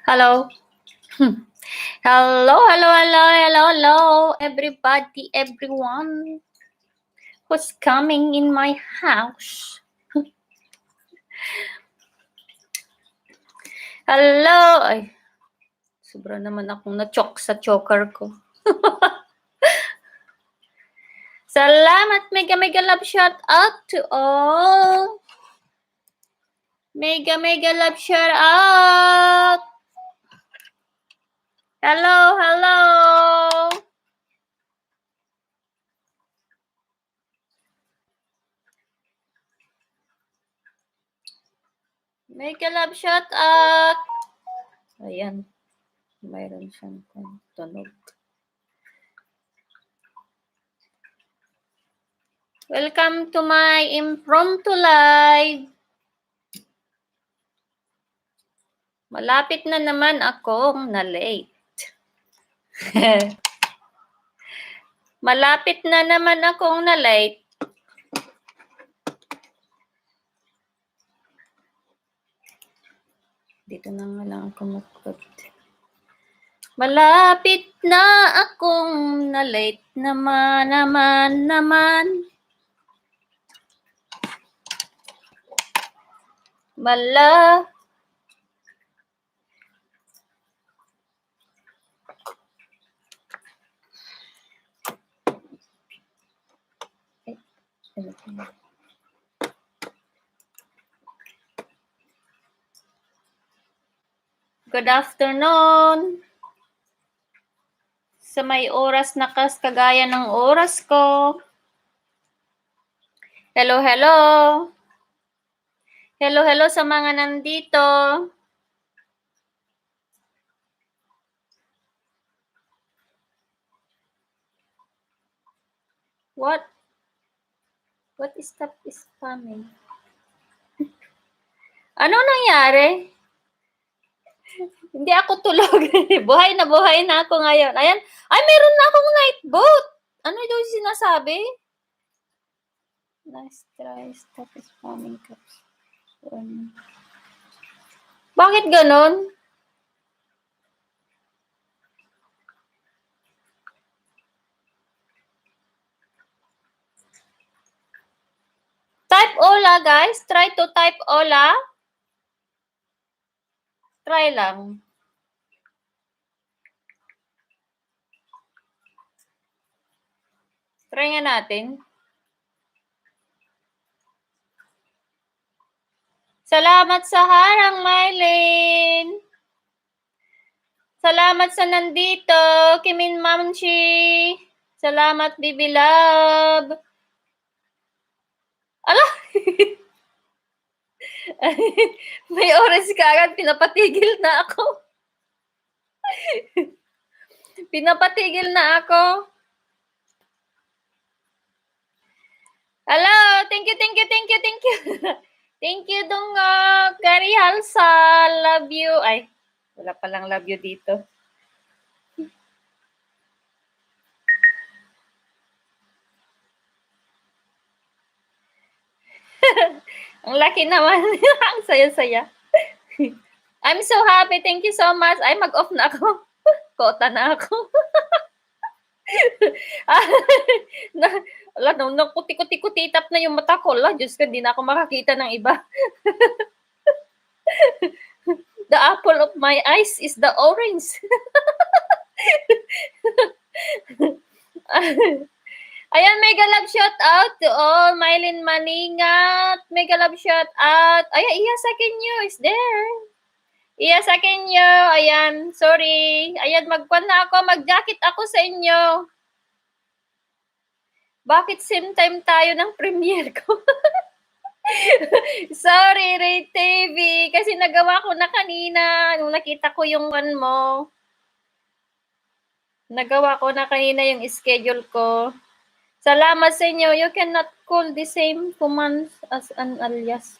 Hello. Hello, everybody, everyone who's coming in my house. Hello. Ay, sobra naman akong na-choke sa choker ko. Salamat, mega love shout out to all. Mega love shout out. Hello. Mega love shout out. Ayan. Mayroon siyang tunog. Welcome to my impromptu live. Malapit na naman akong na-late. Malapit na naman akong na-late. Dito na nga lang ako mag-put. Malapit na akong na-late naman. Good afternoon. Sa may oras na kagaya ng oras ko. Hello. Hello sa mga nandito. What is spamming? Ano nangyari? Hindi ako tulog. buhay na ako ngayon. Ayan. Ay, meron na akong night boat. Ano daw yung sinasabi? Nice try. Stop spamming caps. Bakit ganon? Type Ola, guys. Try to type Ola. Try lang. Try nga natin. Salamat sa harang, Mylene. Salamat sa nandito, Kimin Mamchi. Salamat, Bibi Love. Ala! May oras ka agad, pinapatigil na ako. Pinapatigil na ako. Hello, thank you. Thank you, Dungog. Gary Halsa, love you. Ay, wala palang love you dito. Ang laki naman. Ang saya-saya. I'm so happy. Thank you so much. Ay, mag-off na ako. Kota na ako. Nung kuti-kuti-tap na yung mata ko. Diyos ko, hindi na ako makakita ng iba. The apple of my eyes is the orange. Ayan, mega love shout out to all. Mylene Maningat. Mega love shout out. Ayan, Iya Sakinyo is there. Iya Sakinyo. Ayan, sorry. Ayan, magpan na ako. Mag-jacket ako sa inyo. Bakit same time tayo ng premiere ko? Sorry, Ray TV. Kasi nagawa ko na kanina. Nung nakita ko yung one mo. Nagawa ko na kanina yung schedule ko. Salamat sa inyo. You cannot call the same commands as an alias.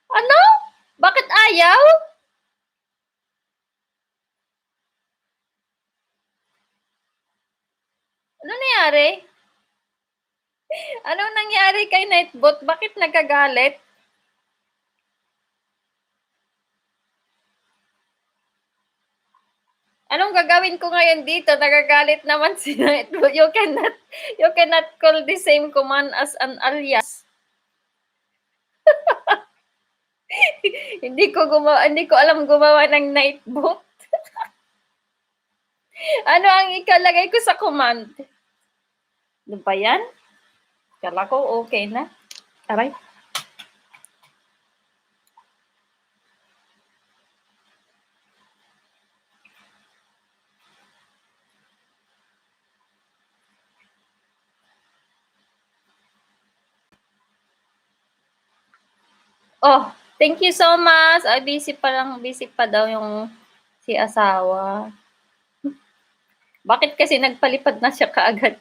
Ano? Bakit ayaw? Ano nangyari? Anong nangyari kay Nightbot? Bakit nagkagalit? gagawin ko ngayon dito, nagagalit naman si Nightbot. You cannot call the same command as an alias. Hindi ko alam gumawa ng Nightbot. Ano ang ikalagay ko sa command? Ano ba yan? Kala ko okay na. Aray. Oh, thank you so much. Ay, busy pa daw yung si asawa. Bakit kasi nagpalipad na siya kaagad?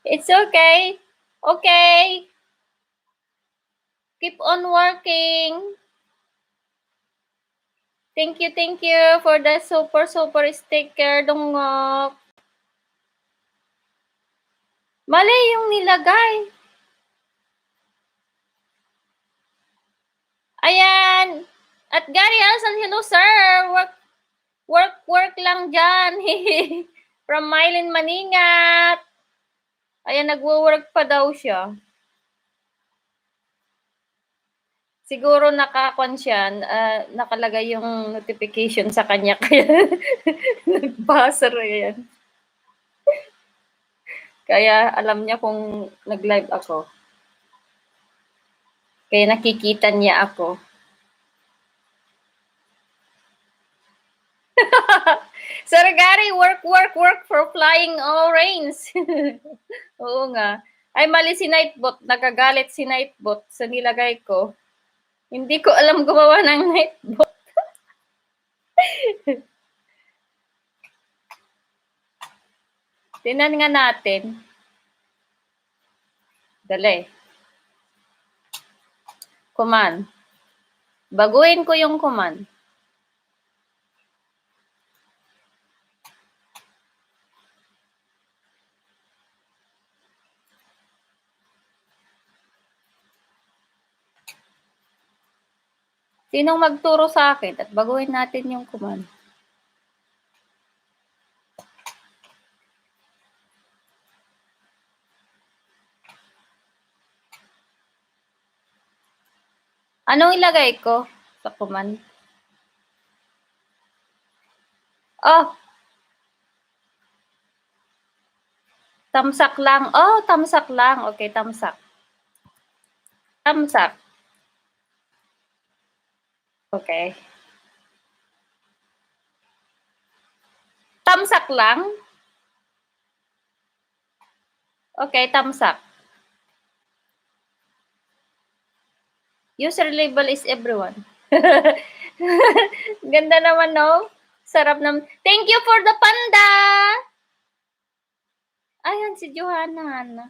It's okay. Okay. Keep on working. Thank you for the super sticker, Dungok. Mali yung nilagay. Ayan. At Gary Alsan, hello sir. Work lang dyan. From Mylene Maningat. Ayan, nagwo-work pa daw siya. Siguro nakakon siya, nakalagay yung notification sa kanya kaya nag-buzzer yan. Kaya alam niya kung nag-live ako. Kaya nakikita niya ako. Sir Gary, work for flying orange. Oo nga. Ay, mali si Nightbot. Nagagalit si Nightbot sa nilagay ko. Hindi ko alam gumawa ng Nightbot. Tingnan nga natin. Dali. Command. Baguhin ko yung command. Sinong magturo sa akin at baguhin natin yung command. Anong ilagay ko sa command? Oh. Tamsak lang. Oh, tamsak lang. Okay, tamsak. Tamsak. Okay. Tamsak lang? Okay, tamsak. User label is everyone. Ganda naman, no? Sarap naman. Thank you for the panda! Ayan, si Johanna Hana.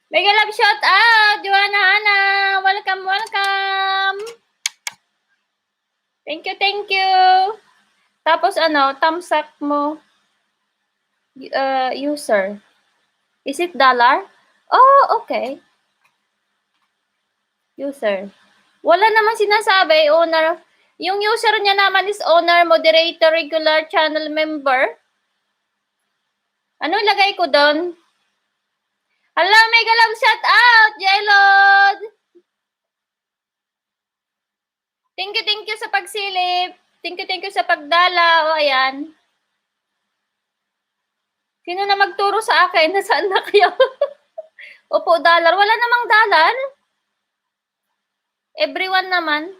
Mega love shout out, Johanna Hana. Welcome. Thank you. Tapos tamsak mo, user. Is it $? Oh, okay. User. Wala naman sinasabi, owner. Yung user niya naman is owner, moderator, regular, channel member. Ano ilagay ko doon? Hello, mega love shout out, Jelod! Thank you sa pagsilip. Thank you sa pagdala. O, ayan. Sino na magturo sa akin? Nasaan na kayo? Opo, $. Wala namang $. Everyone naman.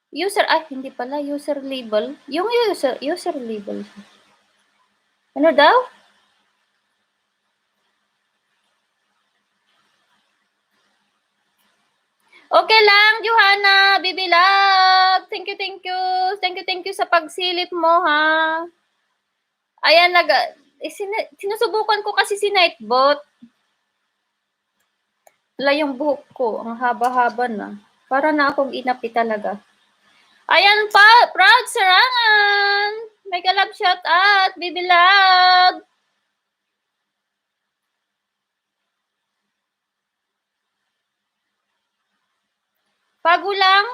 User, hindi pala. User label. Yung user label. Ano daw? Okay lang, Johanna, bibilag. Thank you sa pagsilip mo, ha. Ayan, sinusubukan ko kasi si Nightbot. Wala yung buhok ko. Ang haba-haba na. Para na akong inapi talaga. Ayan pa, proud sarangan. Mega love shout out, bibilag. Bago lang.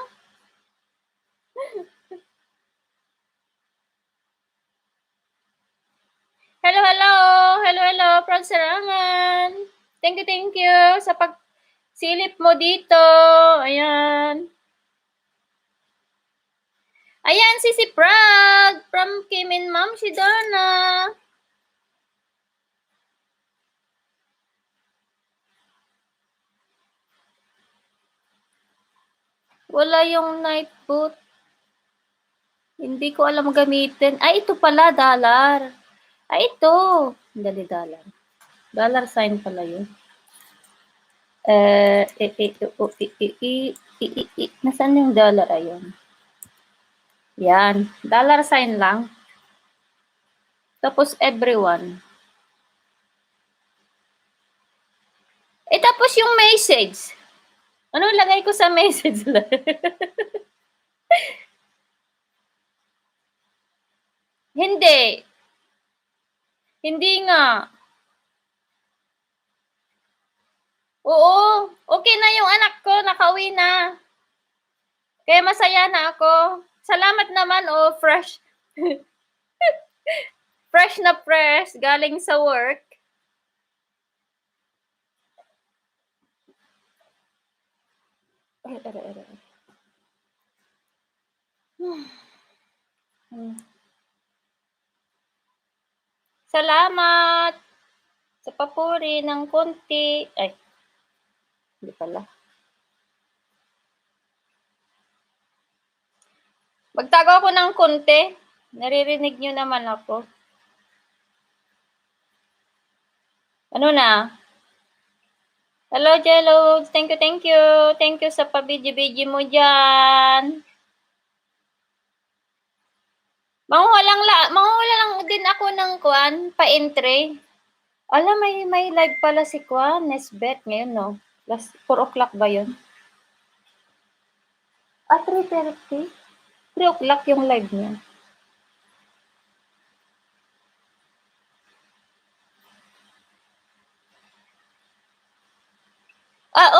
Hello, hello. Hello, hello from Sarangan. Thank you sa pagsilip mo dito. Ayan. Ayan, si Prag from Kim and Ma'am Shidona. Wala yung night boot. Hindi ko alam gamitin. Ay, ito pala, dollar. Ay, ito. Dali, dollar. Dollar sign pala yun. Nasaan yung dollar? Ayun. Yan. Dollar sign lang. Tapos everyone. Tapos yung message. Ano lagay ko sa message? Hindi. Hindi nga. Oo. Okay na yung anak ko. Nakauwi na. Kaya masaya na ako. Salamat naman, fresh. Fresh na fresh. Galing sa work. Salamat sa papuri ng konti. Ay, hindi pala. Magtago ako ng konti. Naririnig nyo naman ako. Ano na? Hello, Jello. Thank you, thank you. Thank you sa pabidyo-bidyo mo dyan. Manguhula lang din ako ng kwan, pa-entry. Alam, may live pala si Kwan, Nesbet ngayon, no? Last 4 o'clock ba yun? 3:30? 3 o'clock yung live niya.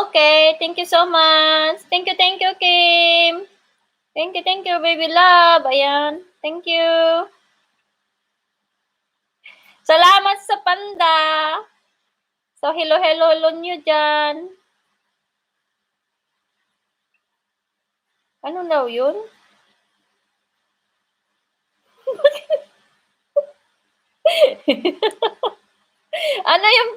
Okay. Thank you so much. Thank you, Kim. Thank you, baby love. Ayan. Thank you. Salamat sa panda. So, hello nyo dyan. Ano daw yun? Ano yung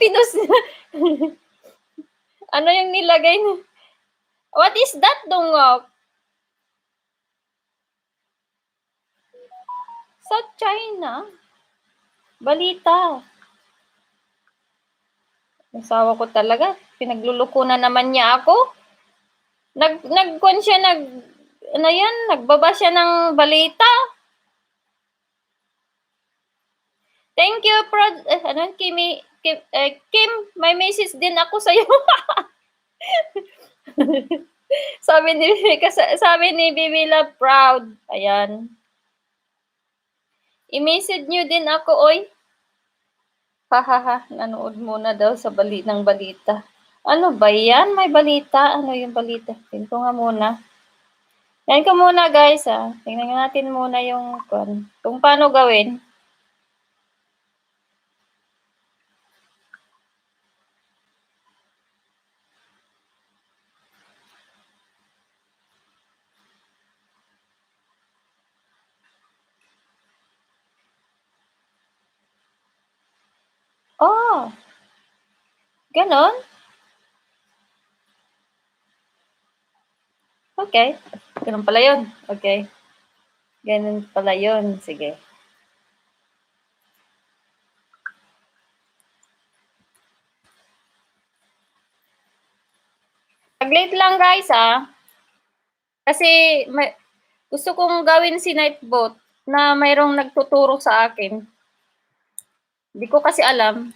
ano yung nilagay na? What is that, Dungok? South China? Balita. Asawa ko talaga. Pinagluluko na naman niya ako. Nagkwan siya, nagbaba siya ng balita. Thank you, Kim, may message din ako sa'yo. sabi ni Bibi Love Proud. Ayan. I-message nyo din ako, oy. Hahaha, nanood muna daw sa ng balita. Ano ba yan? May balita? Ano yung balita? Tingnan ko nga muna. Tingnan ko muna, guys, ha. Tingnan natin muna yung kung paano gawin. Oh, ganon? Okay. Ganun pala yun. Okay. Ganun pala yun. Sige. Tag-late lang, guys, ha. Kasi gusto kong gawin si Nightbot na mayroong nagtuturo sa akin. Hindi ko kasi alam.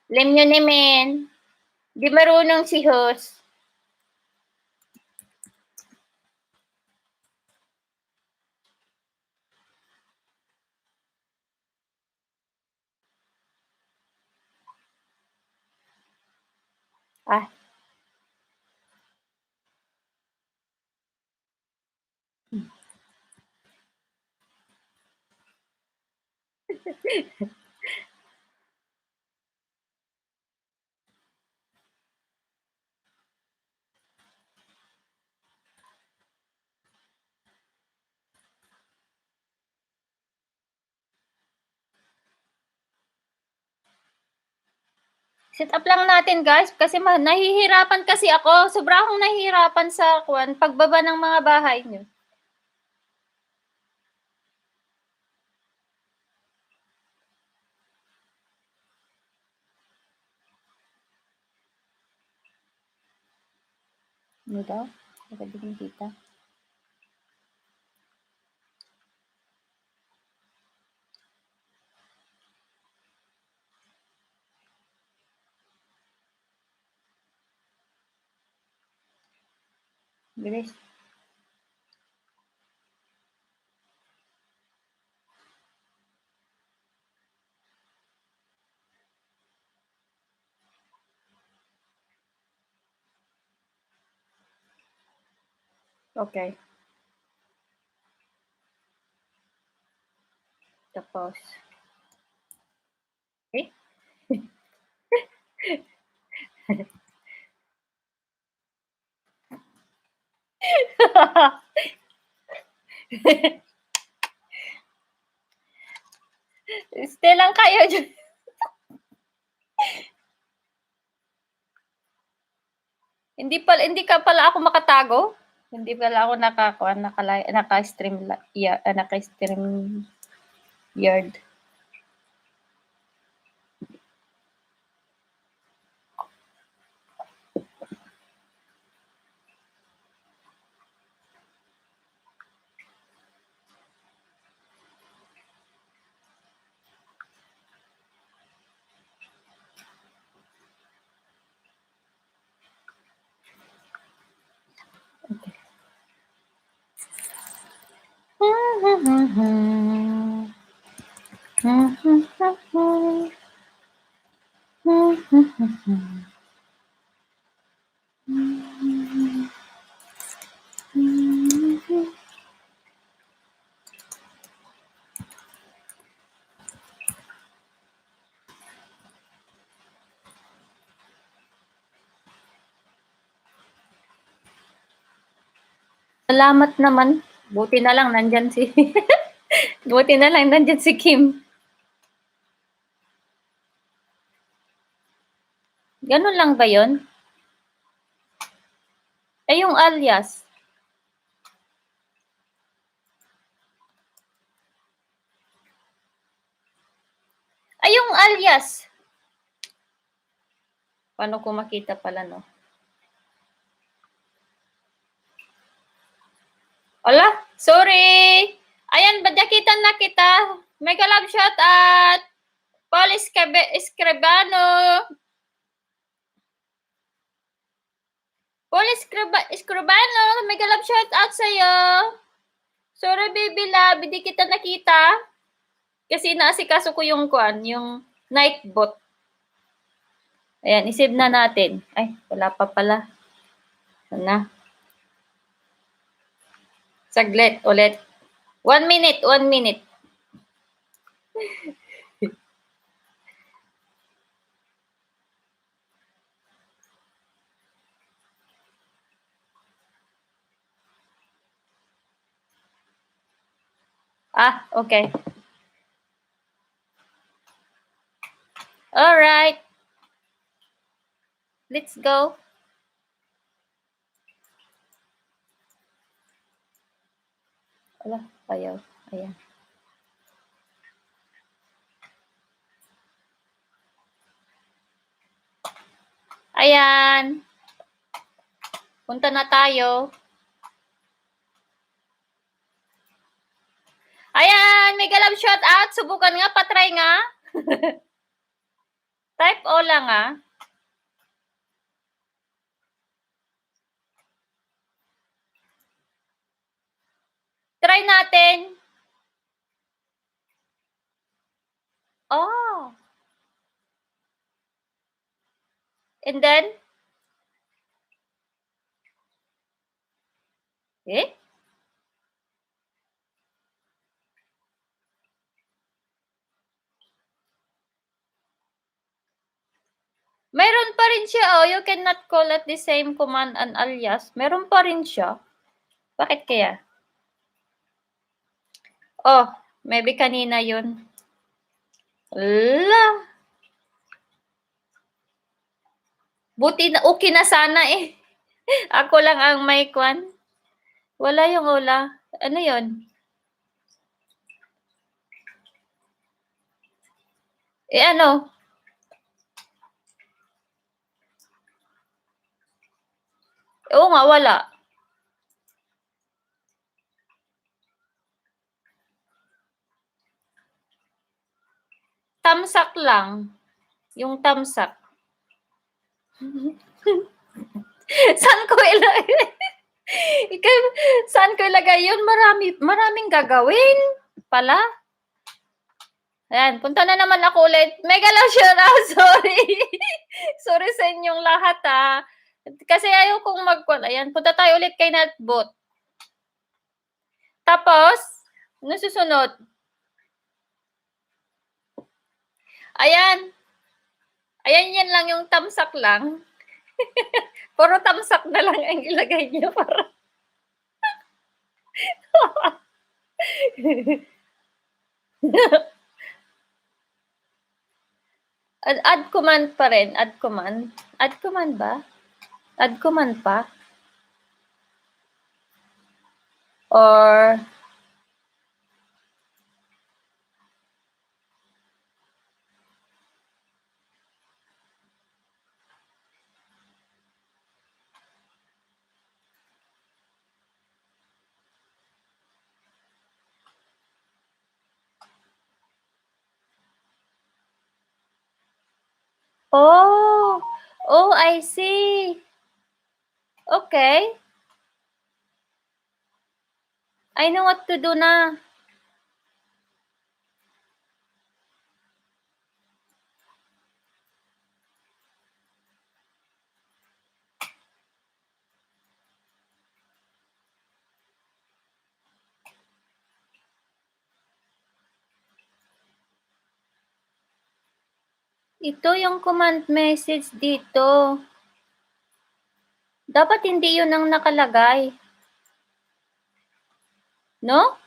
Alam nyo naman. Di marunong si host. Set up lang natin guys kasi nahihirapan kasi ako. Sobra akong nahihirapan sa pagbaba ng mga bahay niyo. Ano daw? Magandang kita. Bilis. Okay. Tapos. Okay. Stay lang kayo dyan. Hindi ka pala ako makatago? Hindi pala ako naka-stream yard. Salamat naman. Buti na lang nandyan si Buti na lang nandyan si Kim. Ganun lang ba 'yon? Eh, yung alias? Ay, yung alias? Paano ko makita pala, no? Ala, sorry! Ayan, badyakitan na kita. Mega love shot at Paul Escribano. Paul Escribano, mega love shout out sa'yo. Sorry, baby love, hindi kita nakita. Kasi inaasikaso ko yung night bot. Ayan, isave na natin. Ay, wala pa pala. Sana. Saglit ulit. 1 minute, 1 minute. Okay. All right. Let's go. Wala, ayaw. Ayan. Ayan. Punta na tayo. Ayan, mega love shout out. Subukan nga, patry nga. Type O lang Try natin. Oh. And then? Meron pa rin siya, you cannot call at the same command and alias. Meron pa rin siya. Bakit kaya? Oh, maybe kanina yun. Ala! Buti na okay na sana eh. Ako lang ang may kwan. Wala yung Ola. Ano yun? Eh ano? Oo nga, wala. Tamsak lang. Yung tamsak. Saan ko ilagay? Saan ko ilagay yun? Maraming gagawin pala. Ayan, punta na naman ako ulit. Mega lang siya na, sorry. Sorry sa inyong lahat Kasi ayaw kong ayan, punta tayo ulit kay Natbot. Tapos, ano susunod? Ayan. Ayan, yan lang yung tamsak lang. Puro tamsak na lang ang ilagay niyo para. Add command pa rin. Add command. Add command ba? Add command pa? Or oh. Oh, I see. Okay. I know what to do na. Ito yung command message dito. Dapat hindi yun ang nakalagay. No?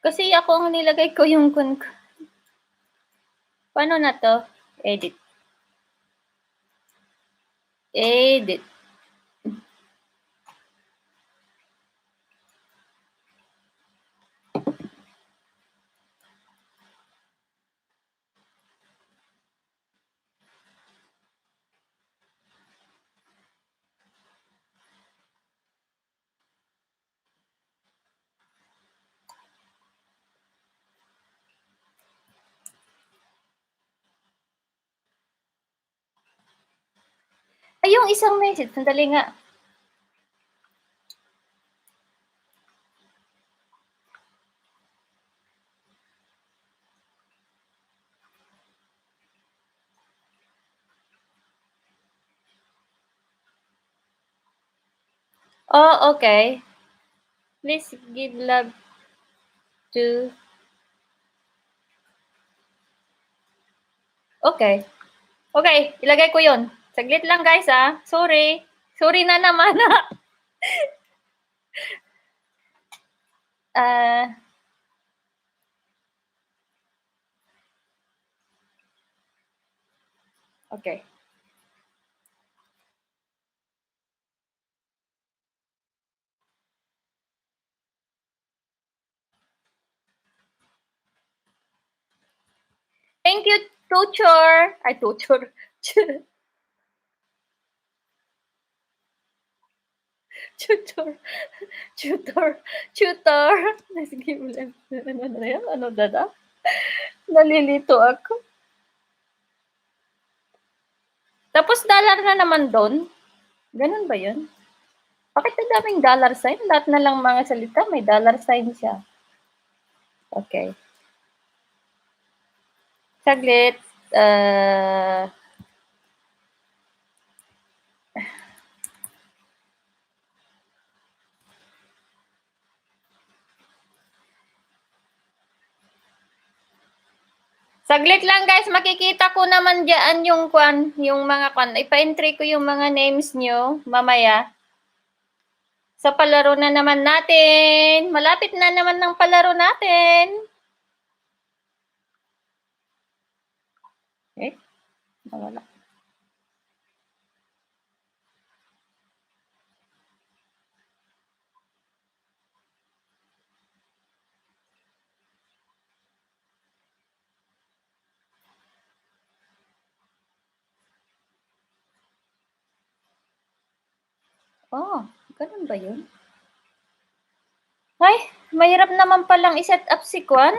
Kasi ako ang nilagay ko yung Paano na to? Edit. Edit. Ay, yung isang message. Sandali nga. Oh, okay. Please give love to... Okay. Okay, ilagay ko yun. Saglit lang guys Sorry. Sorry na naman Okay. Thank you, tutor. Ay, tutor. Tutor. Tutor. Tutor. Sige, ulit. Ano na yan? Ano dada? Nalilito ako. Tapos dollar na naman doon. Ganun ba yun? Bakit ang daming dollar sign? Lahat na lang mga salita may dollar sign siya. Okay. Saglit. Saglit lang guys, makikita ko naman diyan yung mga ipa-entry ko yung mga names nyo mamaya. Sa palaro na naman natin. Malapit na naman ng palaro natin. Nawala. Oh, ganun ba yun? Ay, mahirap naman palang i-set up si Kwan.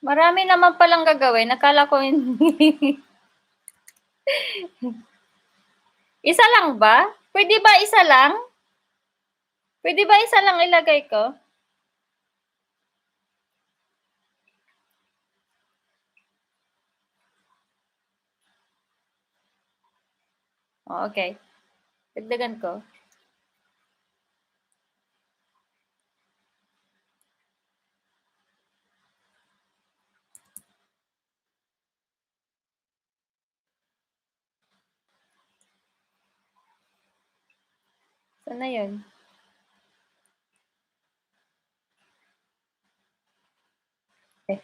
Marami naman palang gagawin. Akala ko isa lang ba? Pwede ba isa lang? Pwede ba isa lang ilagay ko? Oh, okay. Dagdagan ko. Saan na yun? Eh.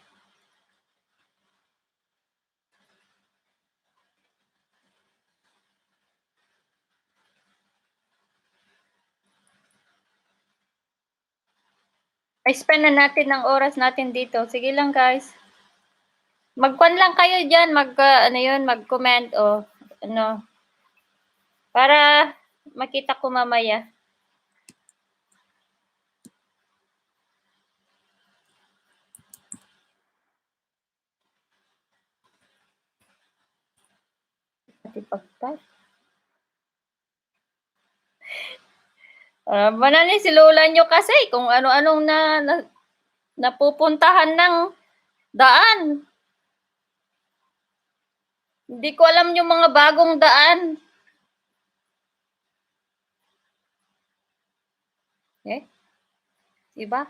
Ay, spend na natin ang oras natin dito. Sige lang, guys. Mag-kwan lang kayo dyan. Ano yun, mag-comment o ano. Para makita ko mamaya. Pati pagtas. Manani si lola nyo kasi kung ano-anong napupuntahan ng daan. Hindi ko alam yung mga bagong daan. Eh? Diba?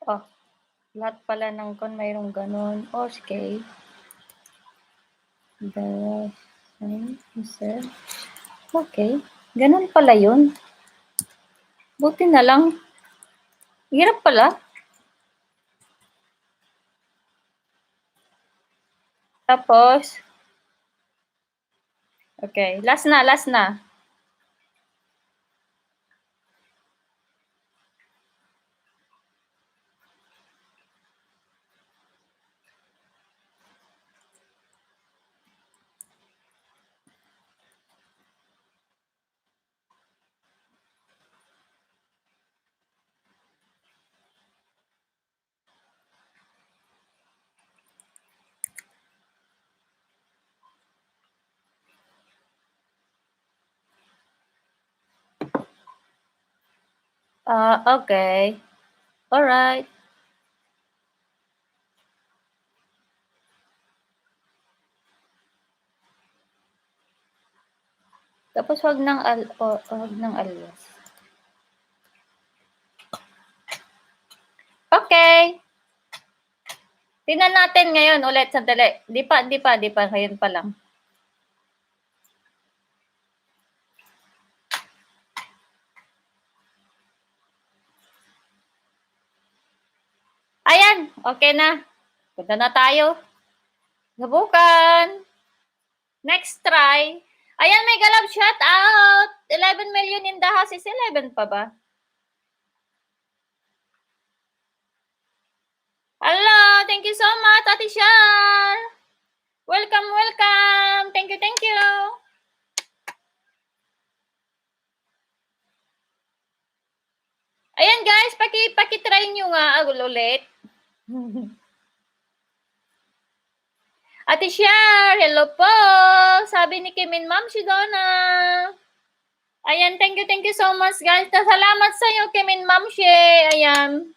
Oh, lahat pala ng kon mayroong ganun. Okay. Okay. Ganun pala yun. Buti na lang. Hirap pala. Tapos, okay. Last na. Okay. Alright. Tapos wag ng alias. Okay. Tingnan natin ngayon ulit sandali. Di pa. Ngayon pa lang. Ayan. Okay na. Punta na tayo. Subukan. Next try. Ayan, may galab shout out. 11 million in the house. Is 11 pa ba? Hello. Thank you so much, Ate Shar. Welcome. Thank you. Ayan guys, paki-try nyo nga ulit. Ate Shar, hello po. Sabi ni Kimin Ma'am Shidona. Ayan, thank you so much guys. Salamat sa iyo, Kimin Ma'am She. Ayan.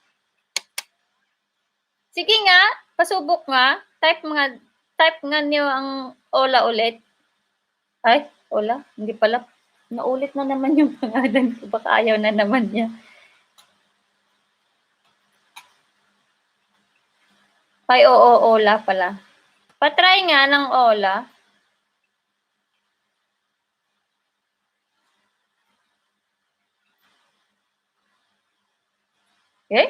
Sige nga. Pasubok nga, type nga niyo ang Ola ulit. Ay, Ola, hindi pala. Naulit na naman yung pangalan ko, baka ayaw na naman niya. Ay, oo, Ola pala. Pa-try nga ng Ola. Eh?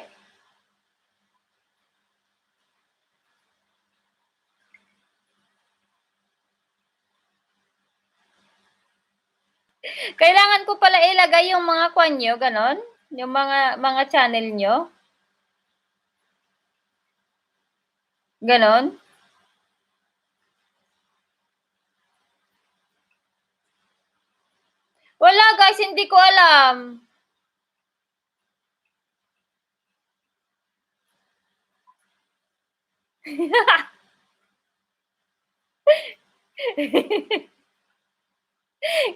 Kailangan ko pala ilagay yung mga kwan nyo, ganon? Yung mga channel nyo? Ganon? Wala guys, hindi ko alam.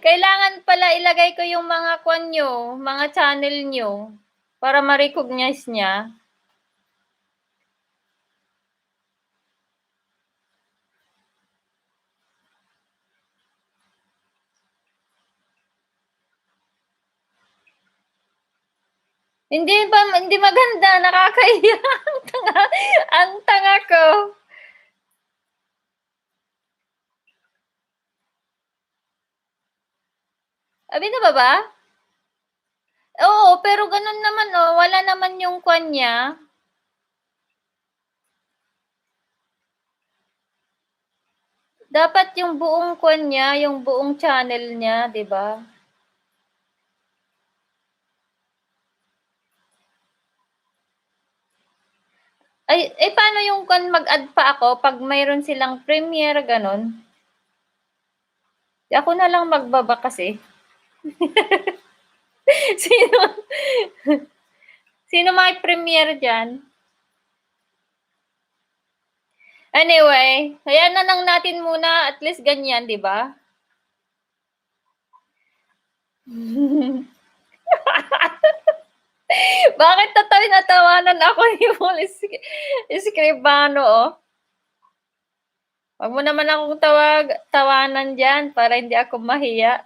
Kailangan pala ilagay ko yung mga kwan nyo, mga channel nyo, para ma-recognize niya. Hindi maganda, nakakahiya. Ang tanga ko. Abi na ba? Oo, pero ganun naman oh, wala naman yung kwan niya. Dapat yung buong kwan niya, yung buong channel niya, 'di ba? Ay, eh paano yung kwan mag-add pa ako pag mayroon silang premiere ganon? Ako na lang magbaba kasi. Sino sino premiere diyan? Anyway, hayaan na lang natin muna at least ganyan, 'di ba? Bakit natawanan ako ni Paul Escribano, oh? Wag mo naman akong tawanan diyan para hindi ako mahiya.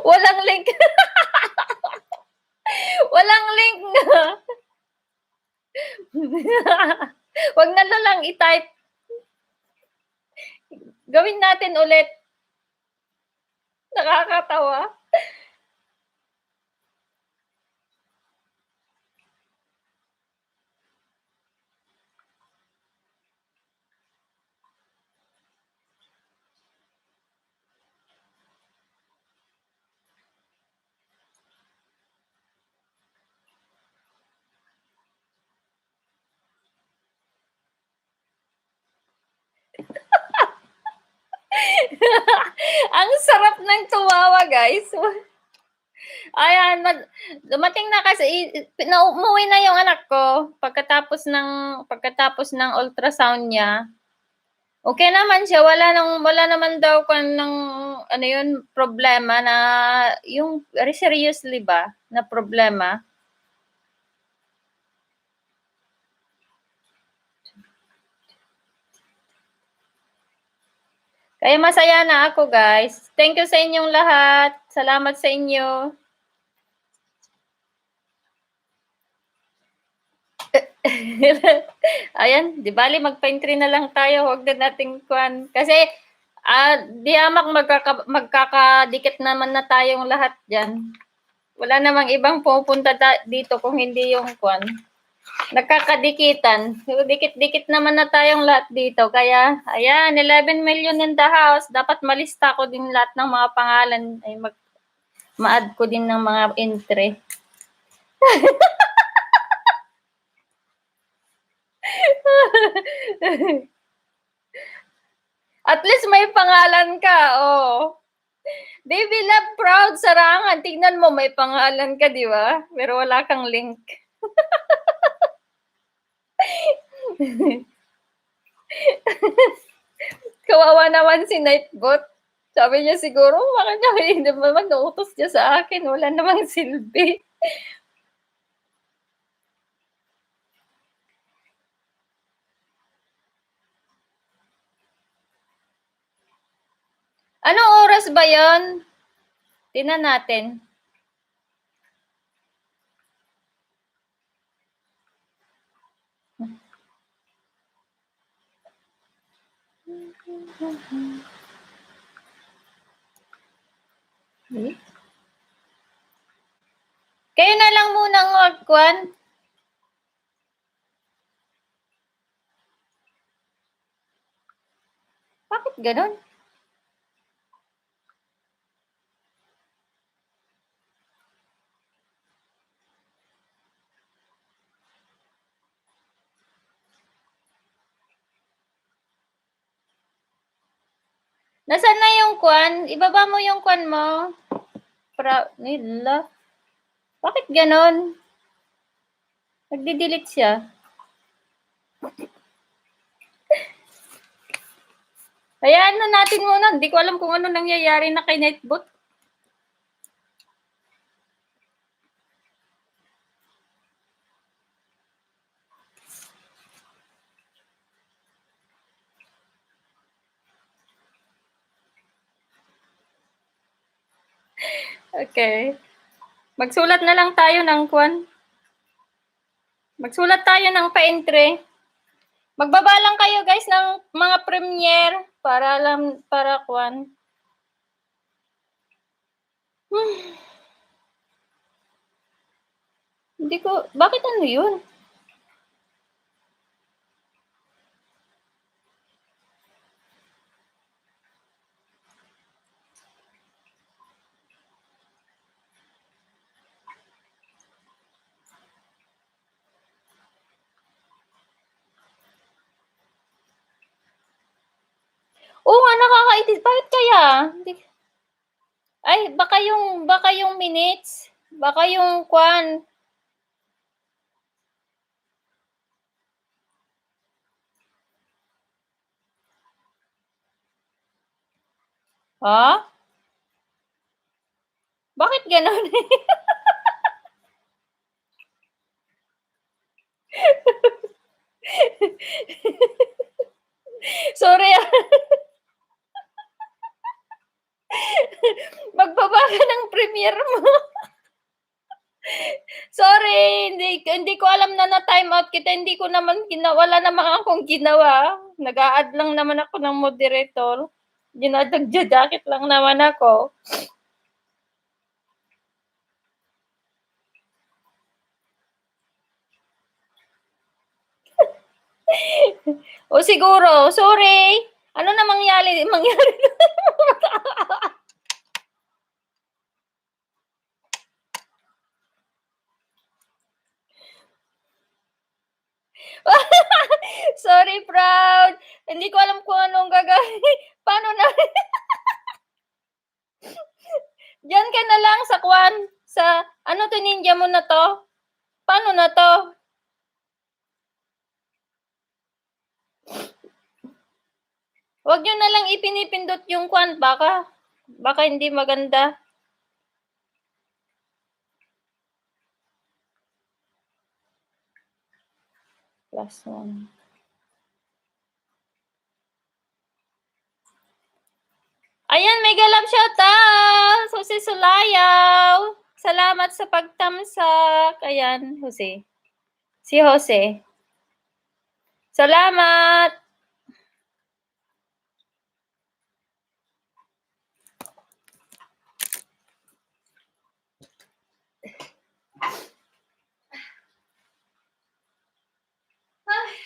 Walang link. Walang link nga. Wag na lang i-type. Gawin natin ulit. Nakakatawa. Ang sarap ng tumawa, guys. Ayan, dumating na kasi umuwi na yung anak ko pagkatapos ng ultrasound niya. Okay naman siya, wala naman daw ng ano yun, problema na yung seriously ba na problema. Kaya masaya na ako, guys. Thank you sa inyong lahat. Salamat sa inyo. Ayan, di bali magpa-entry na lang tayo. Huwag na nating kuan. Kasi di amak magkakadikit naman na tayong lahat diyan. Wala namang ibang pupunta dito kung hindi yung kuan. Nagkakadikitan. Dikit-dikit naman na tayong lahat dito. Kaya, ayan, 11 million in the house. Dapat malista ko din lahat ng mga pangalan. Ay, ma-add ko din ng mga entry. At least may pangalan ka, oh. Baby Love Proud Sarangan. Tignan mo, may pangalan ka, di ba? Pero wala kang link. Kawawa naman si Nightbot. Sabi niya siguro, bakit niya hindi naman nautos niya sa akin, wala namang silbi. Anong oras ba yon? Tingnan natin. Kayo na lang munang magkuhan. Bakit ganon? Nasaan na yung kwan? Ibaba mo yung kwan mo. Nila. Bakit ganon? Nagdi-delete siya. Hayaan na natin muna. Hindi ko alam kung ano nangyayari na kay Netbot. Okay. Magsulat na lang tayo ng kwan. Magsulat tayo ng pa-entry. Magbaba lang kayo guys ng mga premiere para kwan. Hindi ko, bakit ano yun? Oo nga, nakaka-edit. Bakit kaya? Ay, baka yung minutes. Baka yung kwan. Ha? Bakit ganon? Sorry ah. Magbaba ka ng premiere mo. Sorry, hindi ko alam na na-time out kita. Hindi ko naman wala naman akong ginawa. Nag-a-add lang naman ako ng moderator. Ginadagja-jacket lang naman ako. O siguro, sorry. Ano na mangyari? Sorry, proud. Hindi ko alam kung anong gagawin. Paano na? Diyan ka na lang sa kwan. Sa, ano to, ninja mo na to? Paano na to? Huwag nyo na lang ipinipindot yung kwan. Baka hindi maganda. +1. Ayan, may galap shoutout! Jose Sulayaw! Salamat sa pagtamsak. Ayan, Jose. Si Jose. Salamat! Ay.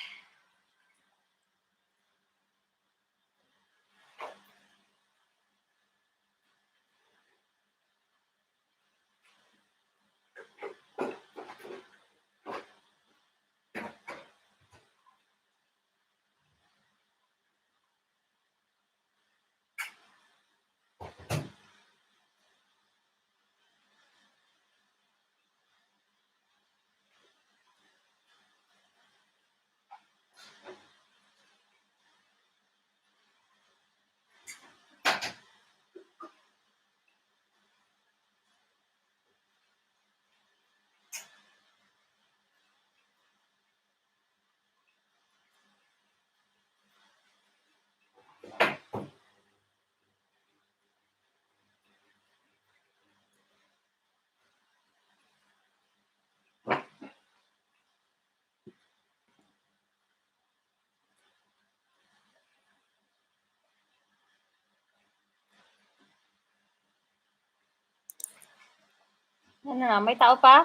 Ano na, may tao pa?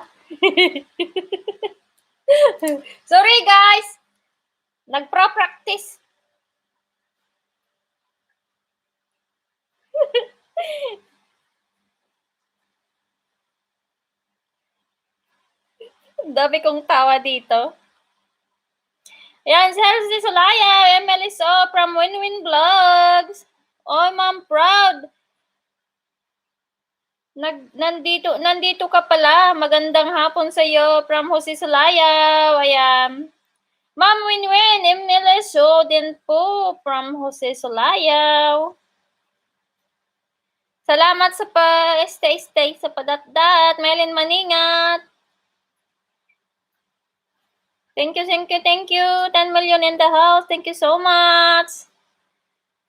Sorry guys! Nagpro-practice. Dami kong tawa dito. Ayan, si Solaya, MLSO from Winwin Vlogs. Oh, Ma'am Proud. Nandito ka pala. Magandang hapon sa iyo from Jose Solaya. Ayan. Ma'am Winwin, MLSO din po from Jose Solaya. Salamat sa pa-stay sa padatdat. Melin Maningat. Thank you. 10 million in the house. Thank you so much.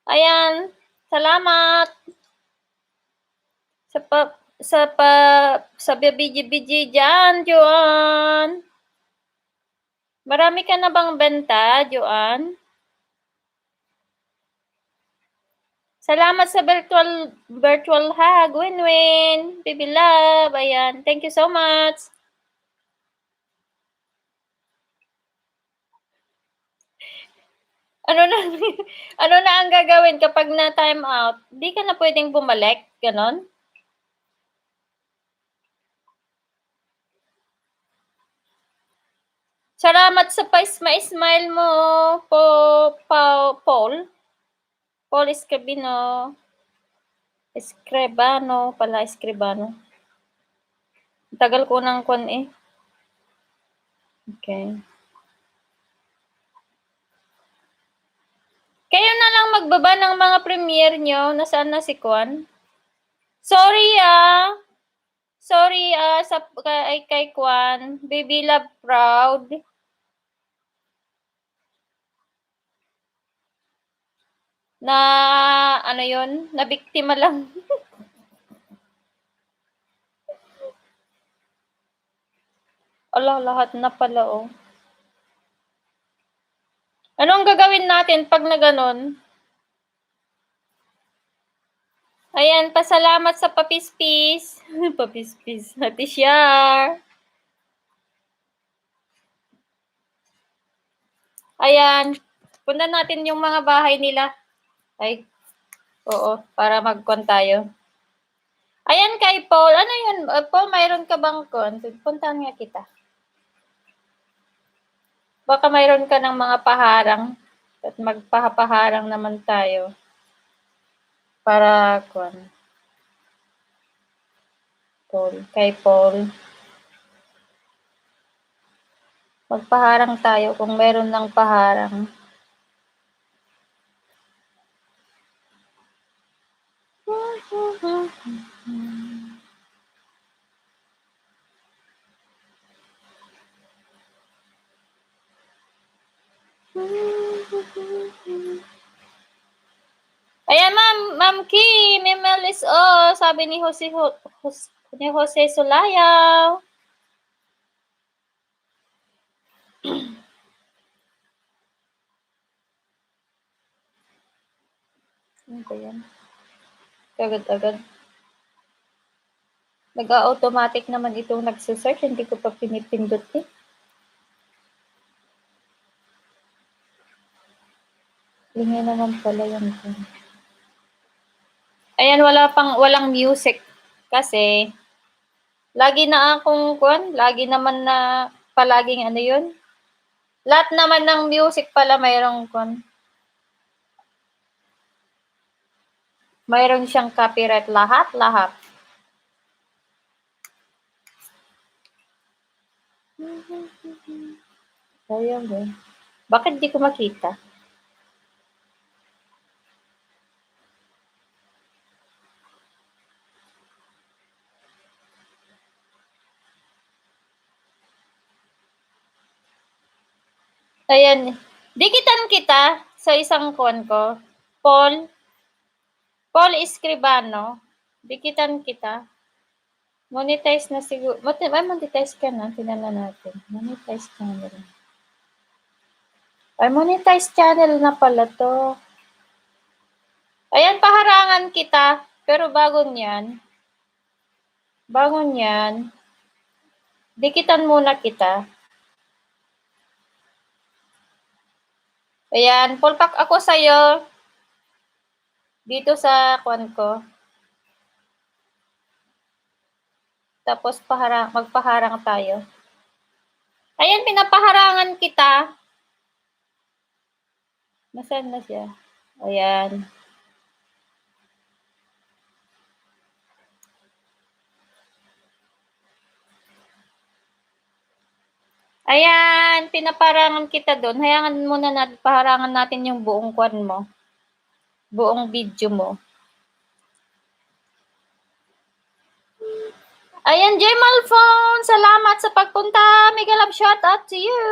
Ayan. Salamat. Sa BG dyan, Joan. Marami ka na bang benta, Joan? Salamat sa virtual hug, Winwin, Baby Love, ayan. Thank you so much. Ano na ang gagawin kapag na time out? Di ka na pwedeng bumalik, ganon? Salamat sa pa-smile mo, Paul. Paul Escribano. Escribano. Tagal ko ng kon eh. Okay. Kayo na lang magbaba ng mga premiere nyo. Nasaan na si Kwan? Sorry sa kay Kwan. Baby Love Proud. Na ano yun? Na biktima lang. Ala, lahat na pala oh. Anong gagawin natin pag na ganon? Ayan, pasalamat sa papispis. Papispis. Hati share. Ayan. Punta natin yung mga bahay nila. Ay, oo, para mag-con tayo. Ayan kay Paul. Ano yun? Paul, mayroon ka bang con? Puntahan nga kita. Baka mayroon ka ng mga paharang. At magpahapaharang naman tayo. Para, con. Paul. Kay Paul. Magpaharang tayo kung meron ng paharang. Ayan, Ma'am Kim, MLSO, sabi ni Jose Sulayaw. Ano ba yan? Agad-agad. Nag-automatic naman itong nagsisearch, hindi ko pa pinipindot eh. Lingi naman pala yan. Ayan, walang music. Kasi, lagi naman na palaging ano yun. Lahat naman ng music pala mayroong mayroon siyang copyright lahat. Ayan eh. Bakit di ko makita? Ayan. Dikitan kita sa isang ko. Paul Escribano. Dikitan kita. Monetize na siguro. Monetize ka na. Tingnan natin. Monetize channel. Ay, monetize channel na pala to. Ayan, paharangan kita. Pero bago niyan, Dikitan muna kita. Ayan, full pack ako sa'yo. Dito sa kwan ko. Tapos magpaharang tayo. Ayan, pinapaharangan kita. Nasaan na siya? Ayan. Ayan, pinaparangan kita doon. Hayangan muna natin, paharangan natin yung buong kwan mo. Buong video mo. Ayan, Jemal Phone, salamat sa pagpunta. Mega love shout out to you.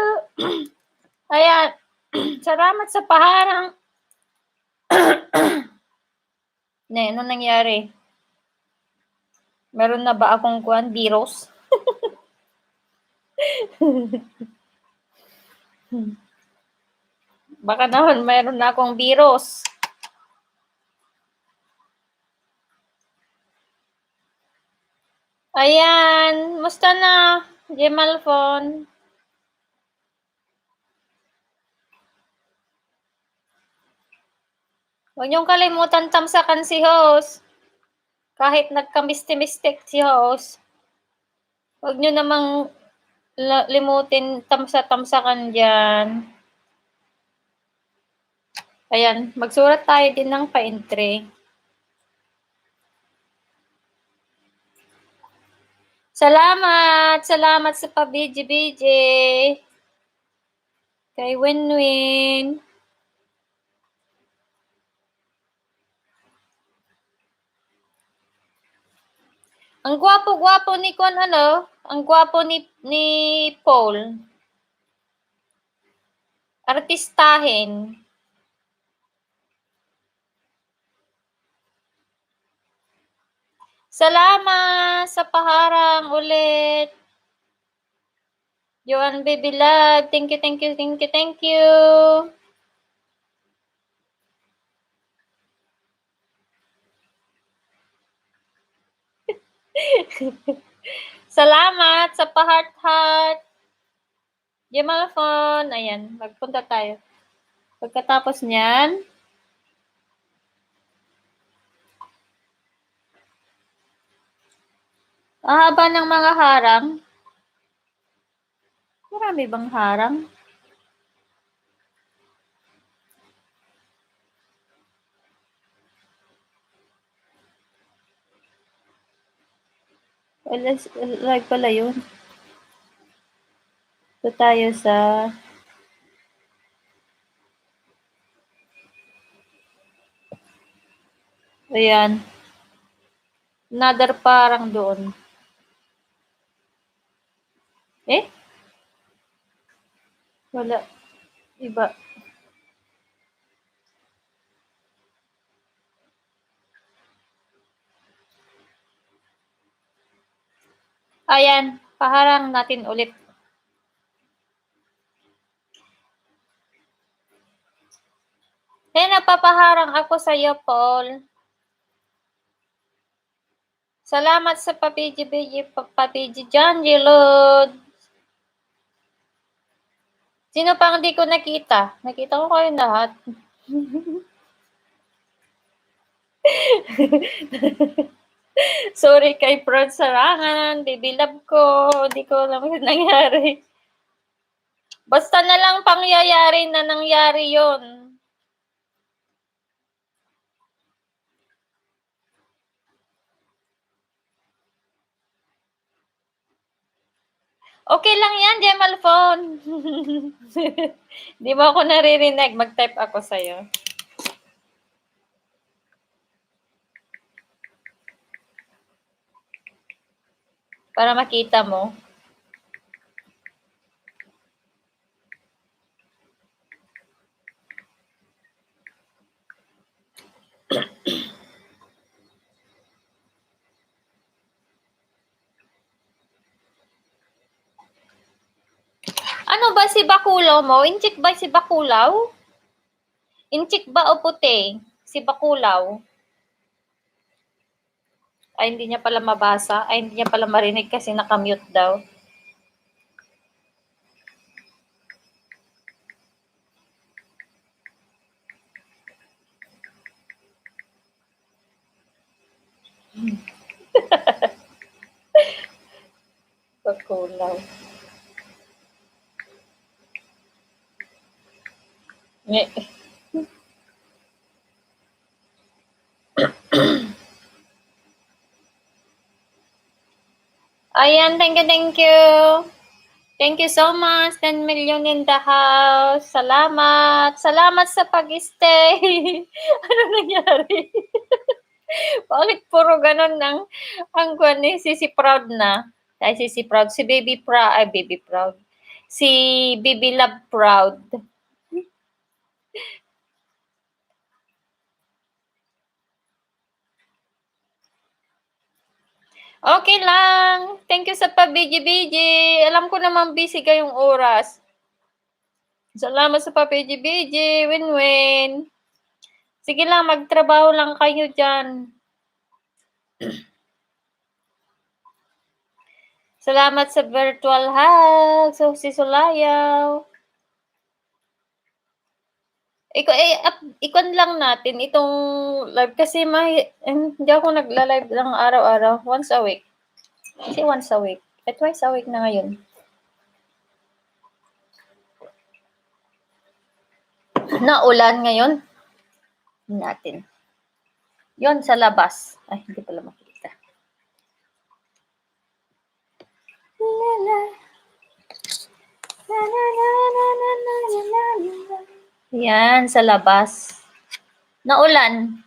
Ayan, salamat sa paharang. Ne, ano nangyari? Meron na ba akong kwan, virus? Baka naman meron na akong virus. Ayan, musta na, Jemal Phone? Huwag niyong kalimutan tamsakan si host. Kahit nagka-misty-mistake si host. Huwag niyo namang limutin tamsa-tamsakan dyan. Ayan, magsulat tayo din ng pa-entry. Salamat! Salamat sa pa-BG-BG. Kay Winwin. Ang gwapo-gwapo ni Kon, ano? Ang gwapo ni Paul. Artistahin. Salamat sa paharang ulit. Joan Baby Love, thank you, thank you, thank you, thank you. Salamat sa pa-heart-heart. Jemal Phone, ayan, magpunta tayo. Pagkatapos niyan, haba ng mga harang. Marami bang harang? Live pala yun. Ito tayo sa ayan. Another parang doon. Eh? Wala. Iba. Ayan. Paharang natin ulit. Eh, napapaharang ako sa iyo, Paul. Salamat sa papiji John Gilod. Sino pang hindi ko nakita? Nakita ko kayo lahat. Sorry kay Prod Sarangan, baby love ko. Hindi ko alam yung nangyari. Basta na lang pangyayari na nangyari yon. Okay lang yan, Jemal Phone. Di mo ako naririnig. Mag-type ako sa'yo. Para makita mo. Ano ba si Bakulaw mo? Inchik ba si Bakulaw? Inchik ba o puti? Si Bakulaw? Ay, hindi niya pala mabasa. Ay, hindi niya pala marinig kasi nakamute daw. Pagkulaw. Nge. Ayan, thank you, thank you. Thank you so much. 10 million in the house. Salamat. Salamat sa pag-stay. Ano nangyari? Bakit puro ganun ang kwan ni Sisi Proud na? Ay, Sisi Proud. Si Baby Proud. Ay, Baby Proud. Si Baby Love Proud. Okay lang. Thank you sa pa-biji-biji. Alam ko naman busy kayong oras. Salamat sa pa-biji-biji. Win-win. Sige lang, magtrabaho lang kayo dyan. Salamat sa virtual hug. So, si Sulayaw. Ikon lang natin itong live kasi hindi ako nagla-live lang araw-araw. Once a week. Kasi once a week. Twice a week na ngayon. Naulan ngayon. Natin. Yon sa labas. Ay, hindi pala makita. Yan, sa labas. Naulan.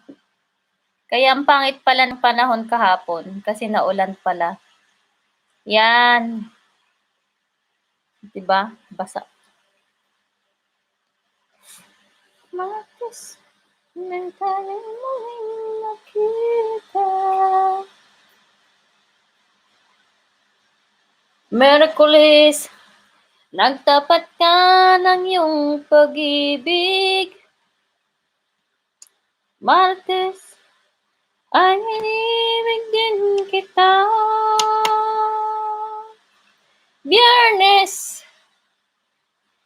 Kaya ang pangit pala ng panahon kahapon kasi naulan pala. Yan. Diba? Basa. Matis ng taling muling nakita. Merkulis, nagtapat ka ng iyong pag-ibig. Martes, ay inibig din kita. Biyernes,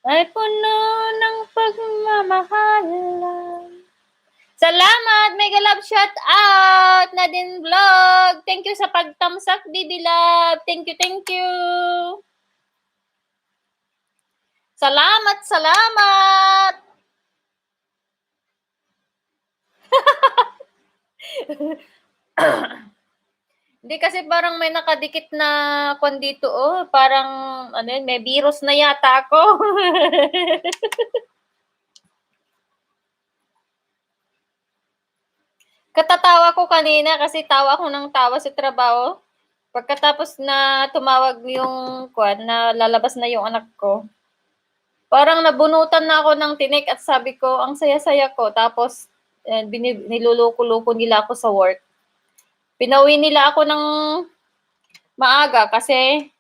ay puno ng pagmamahalan. Salamat! Mega love shout out! Nadine Vlog! Thank you sa pagtamsak, Bibi Love! Thank you, thank you! Salamat, salamat! Hindi kasi parang may nakadikit na kwan dito, oh. Parang, ano yun, may virus na yata ako. Katatawa ko kanina kasi tawa ako ng tawa sa trabaho. Pagkatapos na tumawag yung kwan, na lalabas na yung anak ko. Parang nabunutan na ako ng tinik at sabi ko, ang saya-saya ko. Tapos, niluloko-loko nila ako sa work. Pinauwi nila ako ng maaga kasi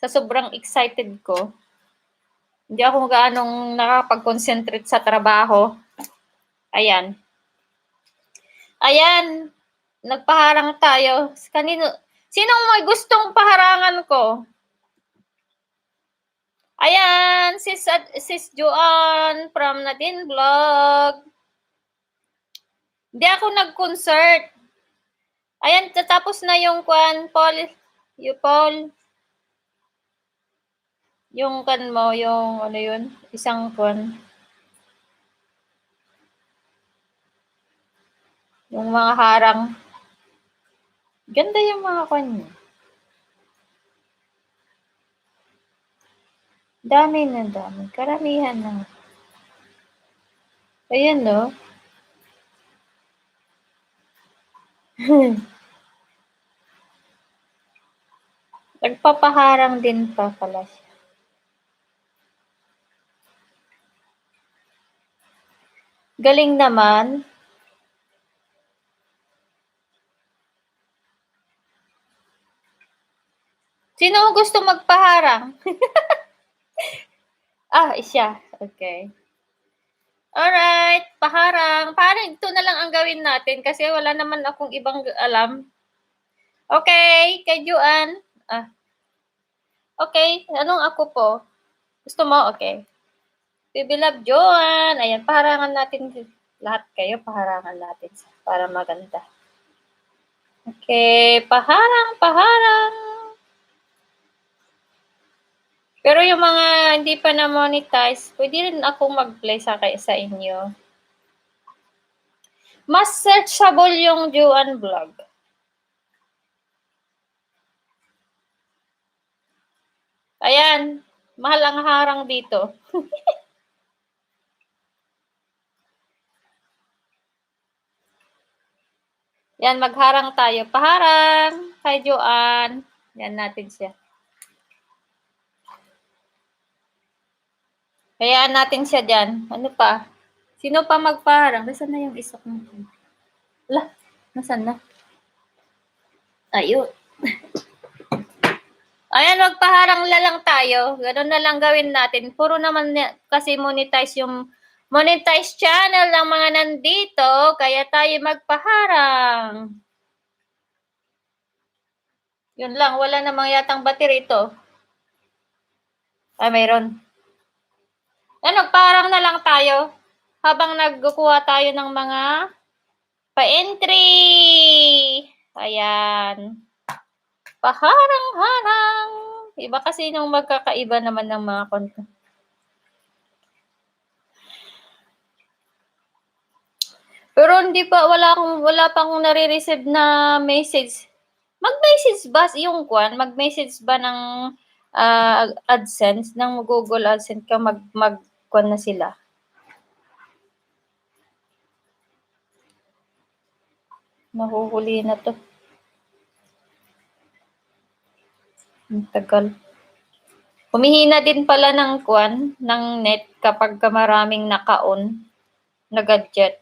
sa sobrang excited ko, hindi ako gaanong nakapag-concentrate sa trabaho. Ayan. Ayan. Nagpaharang tayo. Sinong may gustong paharangan ko? Ayan, sis Joanne from Nadine Vlog. Hindi ako nag-concert. Ayan, tatapos na yung kwan, Paul. Yung kan mo, yung ano yun, isang kwan. Yung mga harang. Ganda yung mga kwan niya. Dami na dami. Karamihan na. Ayan, no? Nagpapaharang din pa pala siya. Galing naman. Sino gusto magpaharang? Siya. Okay. Alright, paharang. Parang ito na lang ang gawin natin kasi wala naman akong ibang alam. Okay, kay Juan. Okay, anong ako po? Gusto mo? Okay. Baby Love Joan. Ayan, paharangan natin lahat kayo. Paharangan natin para maganda. Okay, paharang. Pero yung mga hindi pa na-monetize, pwede rin akong mag-play sa inyo. Mas searchable yung Juan Vlog. Ayan, mahal ang harang dito. Yan, magharang tayo. Paharang. Hi, Joanne. Yan natin siya. Hayaan natin siya dyan. Ano pa? Sino pa magpaharang? Nasaan na yung isok mo? Wala. Nasaan na? Ayun. Ayan, magpaharang na lang tayo. Ganun na lang gawin natin. Puro naman kasi monetize channel ng mga nandito. Kaya tayo magpaharang. Yun lang. Wala namang yatang battery ito. Ay, mayroon. Ayan, magpaharang na lang tayo. Habang nagkukuha tayo ng mga pa-entry. Ayan. Paharang-harang. Iba kasi nung magkakaiba naman ng mga content. Pero hindi pa, wala pa akong nare-receive na message. Mag-message ba yung mag-message ba ng AdSense, ng Google AdSense ka mag-kwan na sila? Mahuhuli na to. Ang tagal. Humihina din pala ng net kapag maraming naka-on na gadget.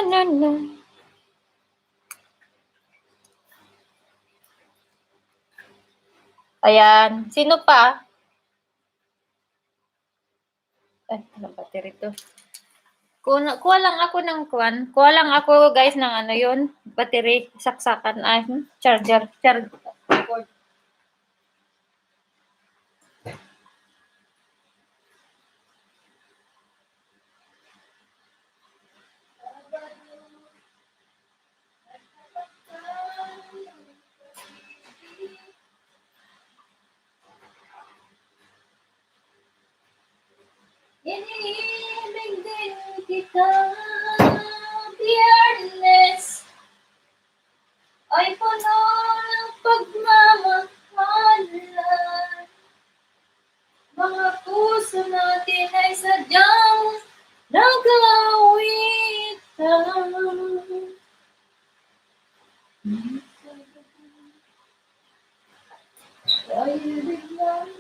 Na. Ayan. Sino pa? Ay, anong battery to? Kuha lang ako ng Kuha lang ako guys ng ano yun. Battery. Saksakan. Ay, charger. Cord. Iniibig din kita, Fearless, ay puno ng pagmamahalan. Mga puso natin ay sadyang nag-aawitan. Ay biglang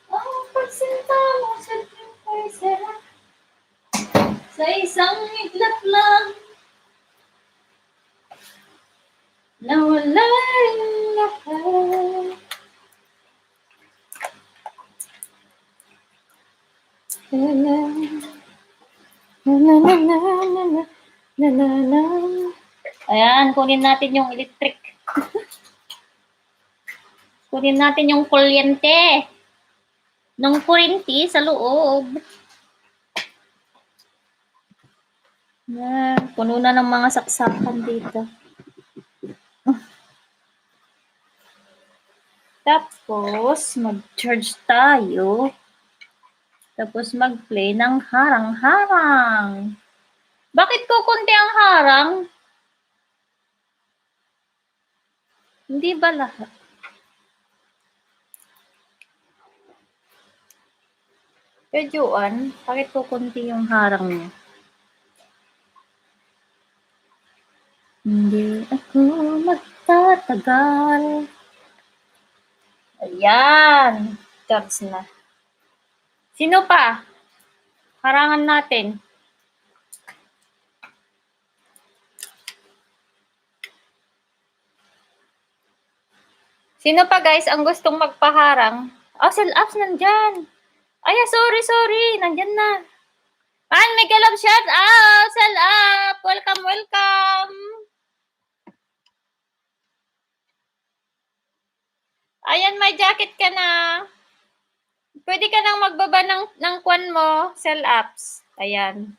ang pagsinta mo sa ay sarap. Sa isang iglap lang, nawala rin lahat. Na. Ayan, kunin natin yung electric. Kunin natin yung kuryente. Nung kuryente sa loob. Yan, puno na ng mga saksakan dito. Tapos, mag-charge tayo. Tapos, mag-play ng harang-harang. Bakit ko konti ang harang? Hindi ba lahat? Joan, bakit ko konti yung harang niya? Hindi ako magtatagal. Ayan. Charge na. Sino pa? Harangan natin. Sino pa guys ang gustong magpaharang? Oh, Cell Apps nandyan. Ay, sorry. Nandyan na. Man, may galap shout out. Cell App. Welcome. Ayan, may jacket ka na. Pwede ka nang magbaba ng kwan mo, Cell Apps. Ayan.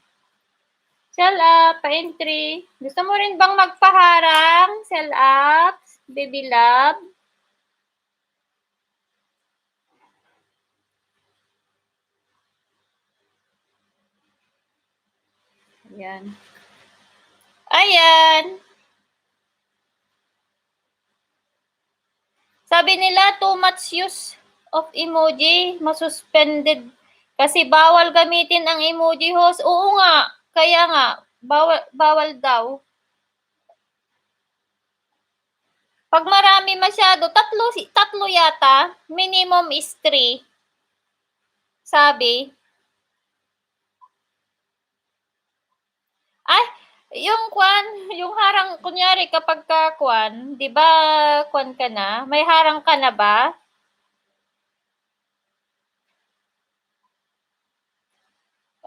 Cell App, pa-entry. Gusto mo rin bang magpaharang, Cell Apps? Baby love? Ayan. Ayan. Sabi nila, too much use of emoji, masuspended. Kasi bawal gamitin ang emoji host. Oo nga, kaya nga, bawal daw. Pag marami masyado, tatlo yata, minimum is 3. Sabi. Ay, yung harang, kunyari kapag ka di ba kwan ka na? May harang ka na ba?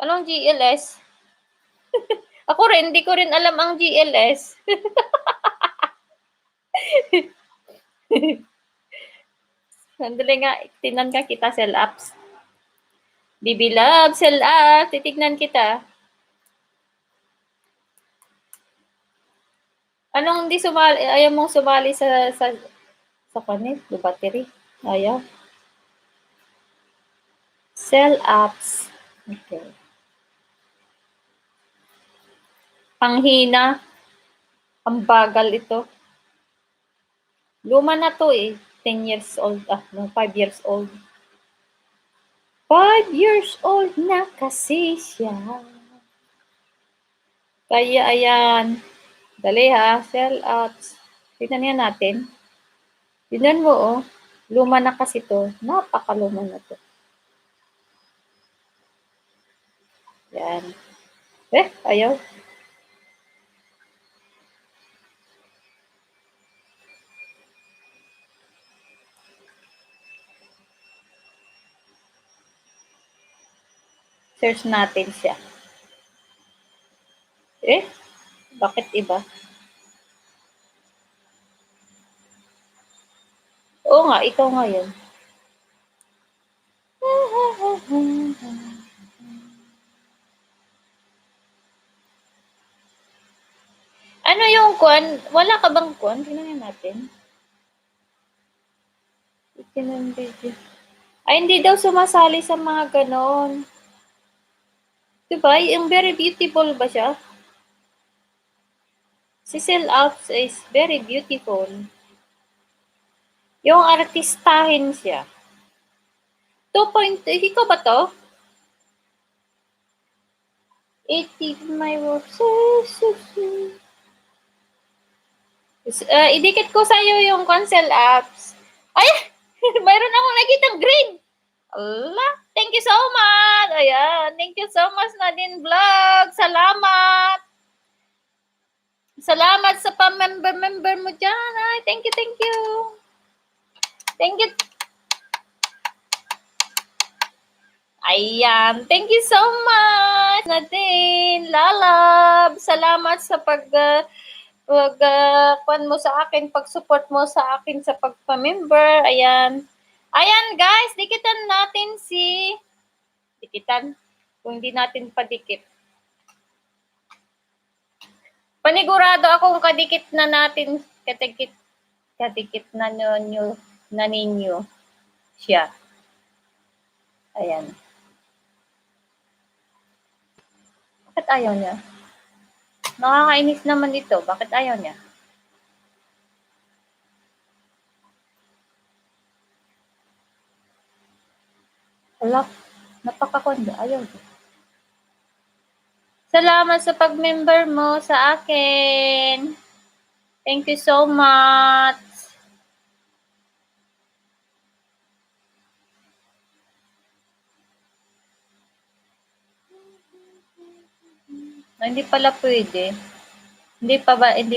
Anong GLS? Ako rin, hindi ko rin alam ang GLS. Sandali nga, tinan ka kita, Cell Apps. Baby love, Cell Apps, titignan kita. Anong hindi sumali, ayaw mong sumali sa kanil, the battery? Ayaw. Cell Apps. Okay. Panghina. Ang bagal ito. Luma na to eh. 10 years old. 5 years old. 5 years old na kasi siya. Kaya ayan. Dali ha. Cell Apps. Tignan yan natin. Tignan mo oh. Luma na kasi to. Napakaluma na to. Yan. Ayaw. Search natin siya. Bakit iba? Oo nga, ikaw nga yun. Ano yung kwan? Wala ka bang kwan? Tingnan natin. Ay, hindi daw sumasali sa mga ganon. Diba? Yung very beautiful ba siya? Si Cell Apps is very beautiful. Yung artistahin siya. 2.2, ikaw ba to? 80 my work. Idikit ko sa'yo yung Cell Apps. Ay! Mayroon akong nakitang green. Allah, thank you so much. Ayan, thank you so much Nadine Vlog. Salamat. Salamat sa pa-member mo dyan. Ay, thank you. Thank you. Ayan, thank you so much Nadine. Lalab. Salamat sa pag-kwan mo sa akin, pag-support mo sa akin sa pagpa-member. Ayan. Ayan guys, dikitan natin kung hindi natin padikit. Panigurado akong kadikit na natin, kadikit na ninyo siya. Ayan. Bakit ayaw niya? Nakakainis naman ito. Bakit ayaw niya? Wala. Napakakondo. Ayaw niya. Salamat sa pag-member mo sa akin. Thank you so much. Hindi pala pwede. Hindi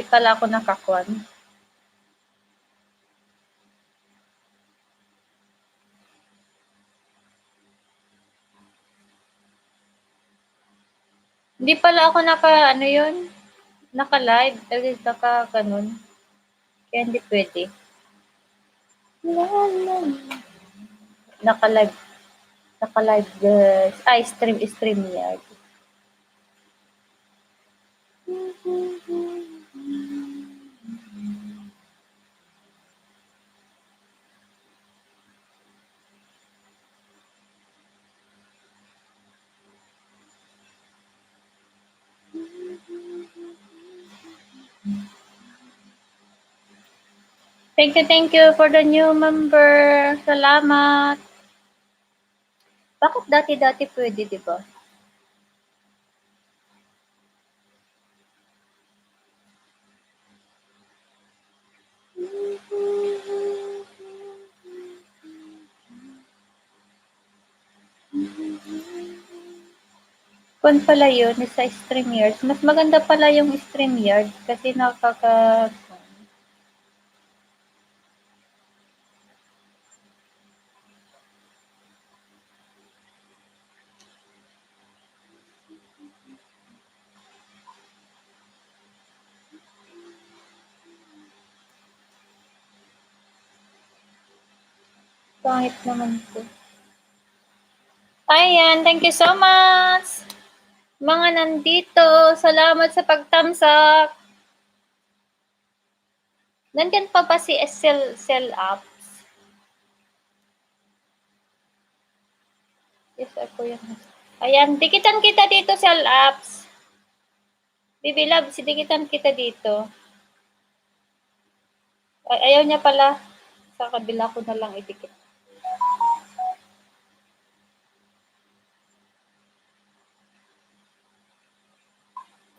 pala ako nakakuan. Hindi pala ako naka-live, naka-ganon. Kaya hindi pwede. Naka-live, guys. Ay, stream yan. Thank you for the new member. Salamat. Bakit dati-dati pwede, di ba? Kung pala yun, sa StreamYard. Mas maganda pala yung StreamYard kasi pangit naman po. Ayan, thank you so much. Mga nandito, salamat sa pagtamsak. Nandyan pa ba si Cell Apps? Yes, ako yun. Ayan, dikitan kita dito, Cell Apps. Baby Love, dikitan kita dito. Ayaw niya pala. Sa kabila ko na lang idikit.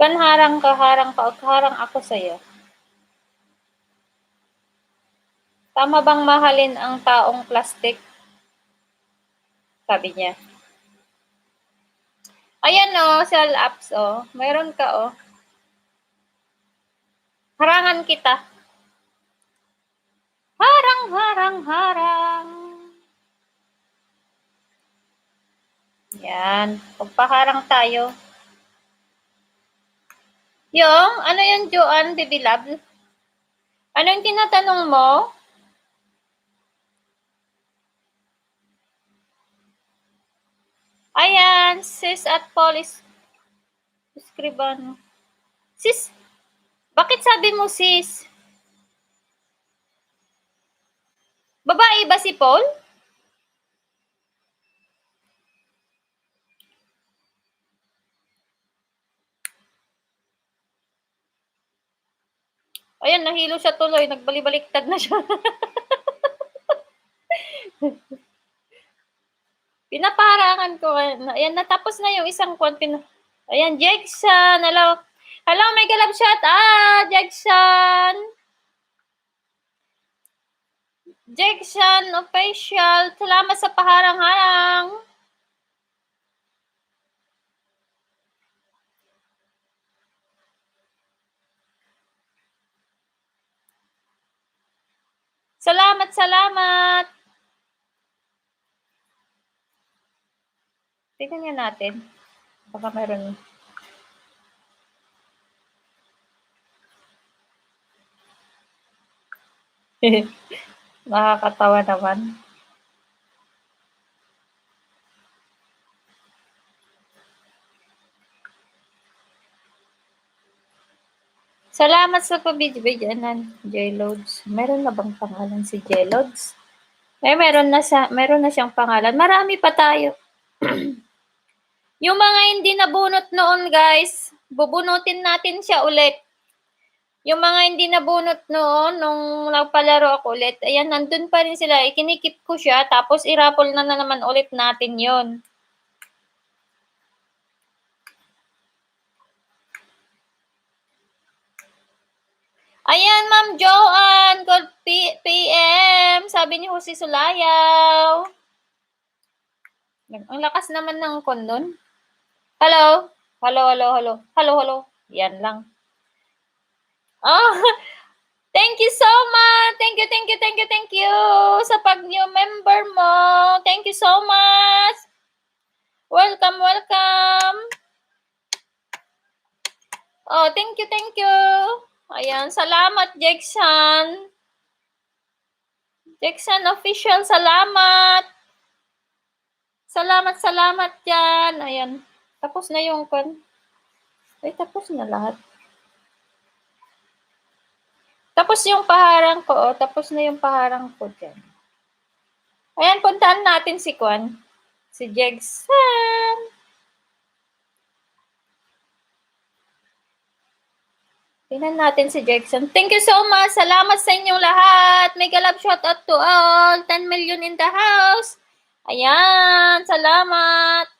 Harang ako sa'yo. Tama bang mahalin ang taong plastic? Sabi niya. Ayan Cell Apps Meron ka Harangan kita. Harang. Yan. Pagpaharang tayo. Ano yung Joanne, Baby Love? Ano yung tinatanong mo? Ayan, sis at Police Escribano. Sis, bakit sabi mo sis? Babae ba si Paul? Ayan, nahilo siya tuloy. Nagbalik-baliktad na siya. Pinapaharangan ko. Ayan, natapos na yung isang kwan. Ayan, Jackson. Hello, may galab shot. Jackson. Jackson official. Salamat sa paharang-harang. Salamat. Tingnan nga natin. Baka meron. Nakakatawa naman. Salamat sa pabidyo-bidyanan, J-Loads. Meron na bang pangalan si J-Loads? Meron na siyang pangalan. Marami pa tayo. Yung mga hindi nabunot noon, guys, bubunutin natin siya ulit. Yung mga hindi nabunot noon, nung nagpalaro ako ulit, ayan, nandun pa rin sila. Ikinikip ko siya, tapos i-raffle na naman ulit natin yon. Ayan, Ma'am Joanne, good PM, sabi ni Jose Sulayaw. Ang lakas naman ng kon nun. Hello? Hello, hello, hello. Hello, hello. Yan lang. Oh, thank you so much. Thank you, thank you, thank you, thank you sa pag-new member mo. Thank you so much. Welcome, welcome. Oh, thank you, thank you. Ayan, salamat, Jackson. Jackson official, salamat. Salamat, salamat yan. Ayan, tapos na yung kon. Ay, tapos na lahat. Tapos yung paharang ko, oh. Tapos na yung paharang ko dyan. Ayan, puntaan natin si Kwan. Si Jackson. Tingnan natin si Jackson. Thank you so much. Salamat sa inyong lahat. Mega love shout out to all. 10 million in the house. Ayan, salamat.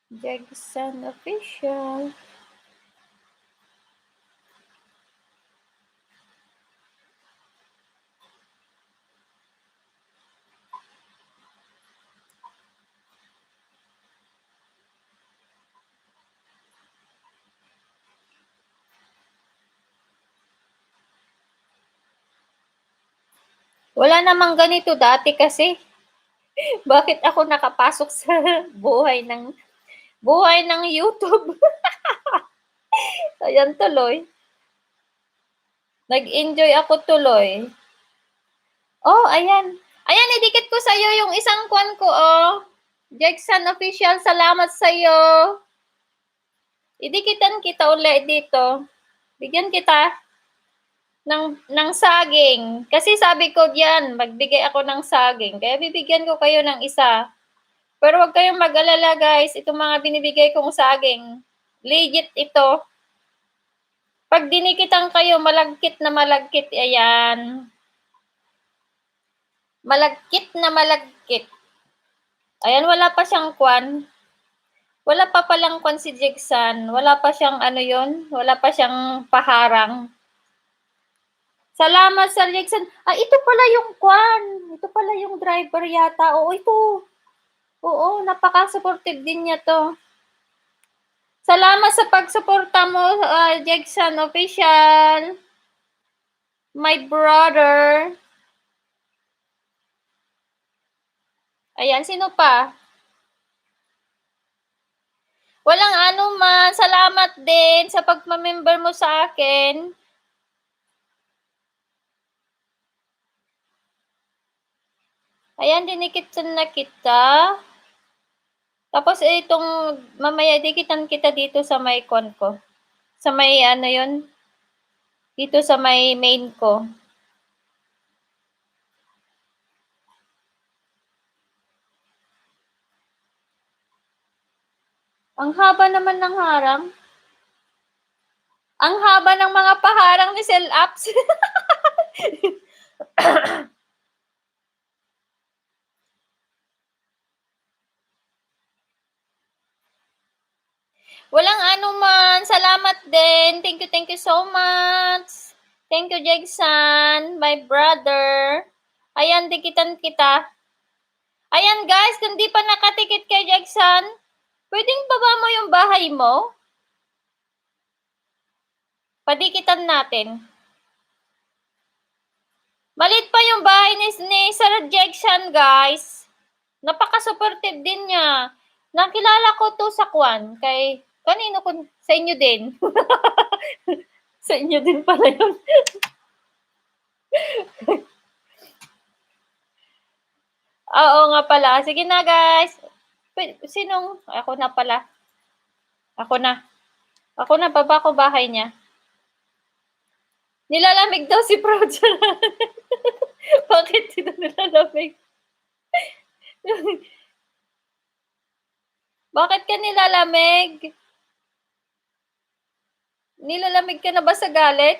Jackson official. Wala namang ganito dati kasi. Bakit ako nakapasok sa buhay ng YouTube? Ayan tuloy. Nag-enjoy ako tuloy. Oh, ayan. Ayan, idikit ko sa'yo yung isang kwan ko, oh. Jackson official, salamat sa'yo. Idikitan kita ulit dito. Bigyan kita ng saging. Kasi sabi ko diyan, magbigay ako ng saging. Kaya bibigyan ko kayo ng isa. Pero wag kayong mag-alala guys, itong mga binibigay kong saging, legit ito. Pag dinikitan kayo, malagkit na malagkit, ayan. Malagkit na malagkit. Ayan, wala pa siyang kwan. Wala pa palang kwan si Jackson. Wala pa siyang ano yun, wala pa siyang paharang. Salamat Sir Jackson. Ah, ito pala yung kwan. Ito pala yung driver yata. Oo, ito. Oo, napaka-supportive din niya to. Salamat sa pagsuporta mo, Jackson official. My brother. Ayan, sino pa? Walang anuman. Salamat din sa pagma-member mo sa akin. Ayan, dinikitan na kita. Tapos itong mamaya dikitan kita dito sa may con ko. Sa may ano yun? Dito sa may main ko. Ang haba naman ng harang. Ang haba ng mga paharang ni Cell Apps. Walang anuman. Salamat din. Thank you so much. Thank you, Jackson, my brother. Ayan, dikitan kita. Ayan, guys, kung di pa nakatikit kay Jackson, pwedeng baba mo yung bahay mo? Padikitan natin. Malit pa yung bahay ni Sir Jackson, guys. Napaka-supportive din niya. Nakilala ko to sa kwan. Kay, kanino ko, sa inyo din. Sa inyo din pala yun. Oo nga pala. Sige na, guys. Sinong? Ako na pala. Ako na. Ako na, baba ko bahay niya. Nilalamig daw si Projan. Bakit sila nilalamig? Bakit ka nilalamig? Nilalamig ka na ba sa galit?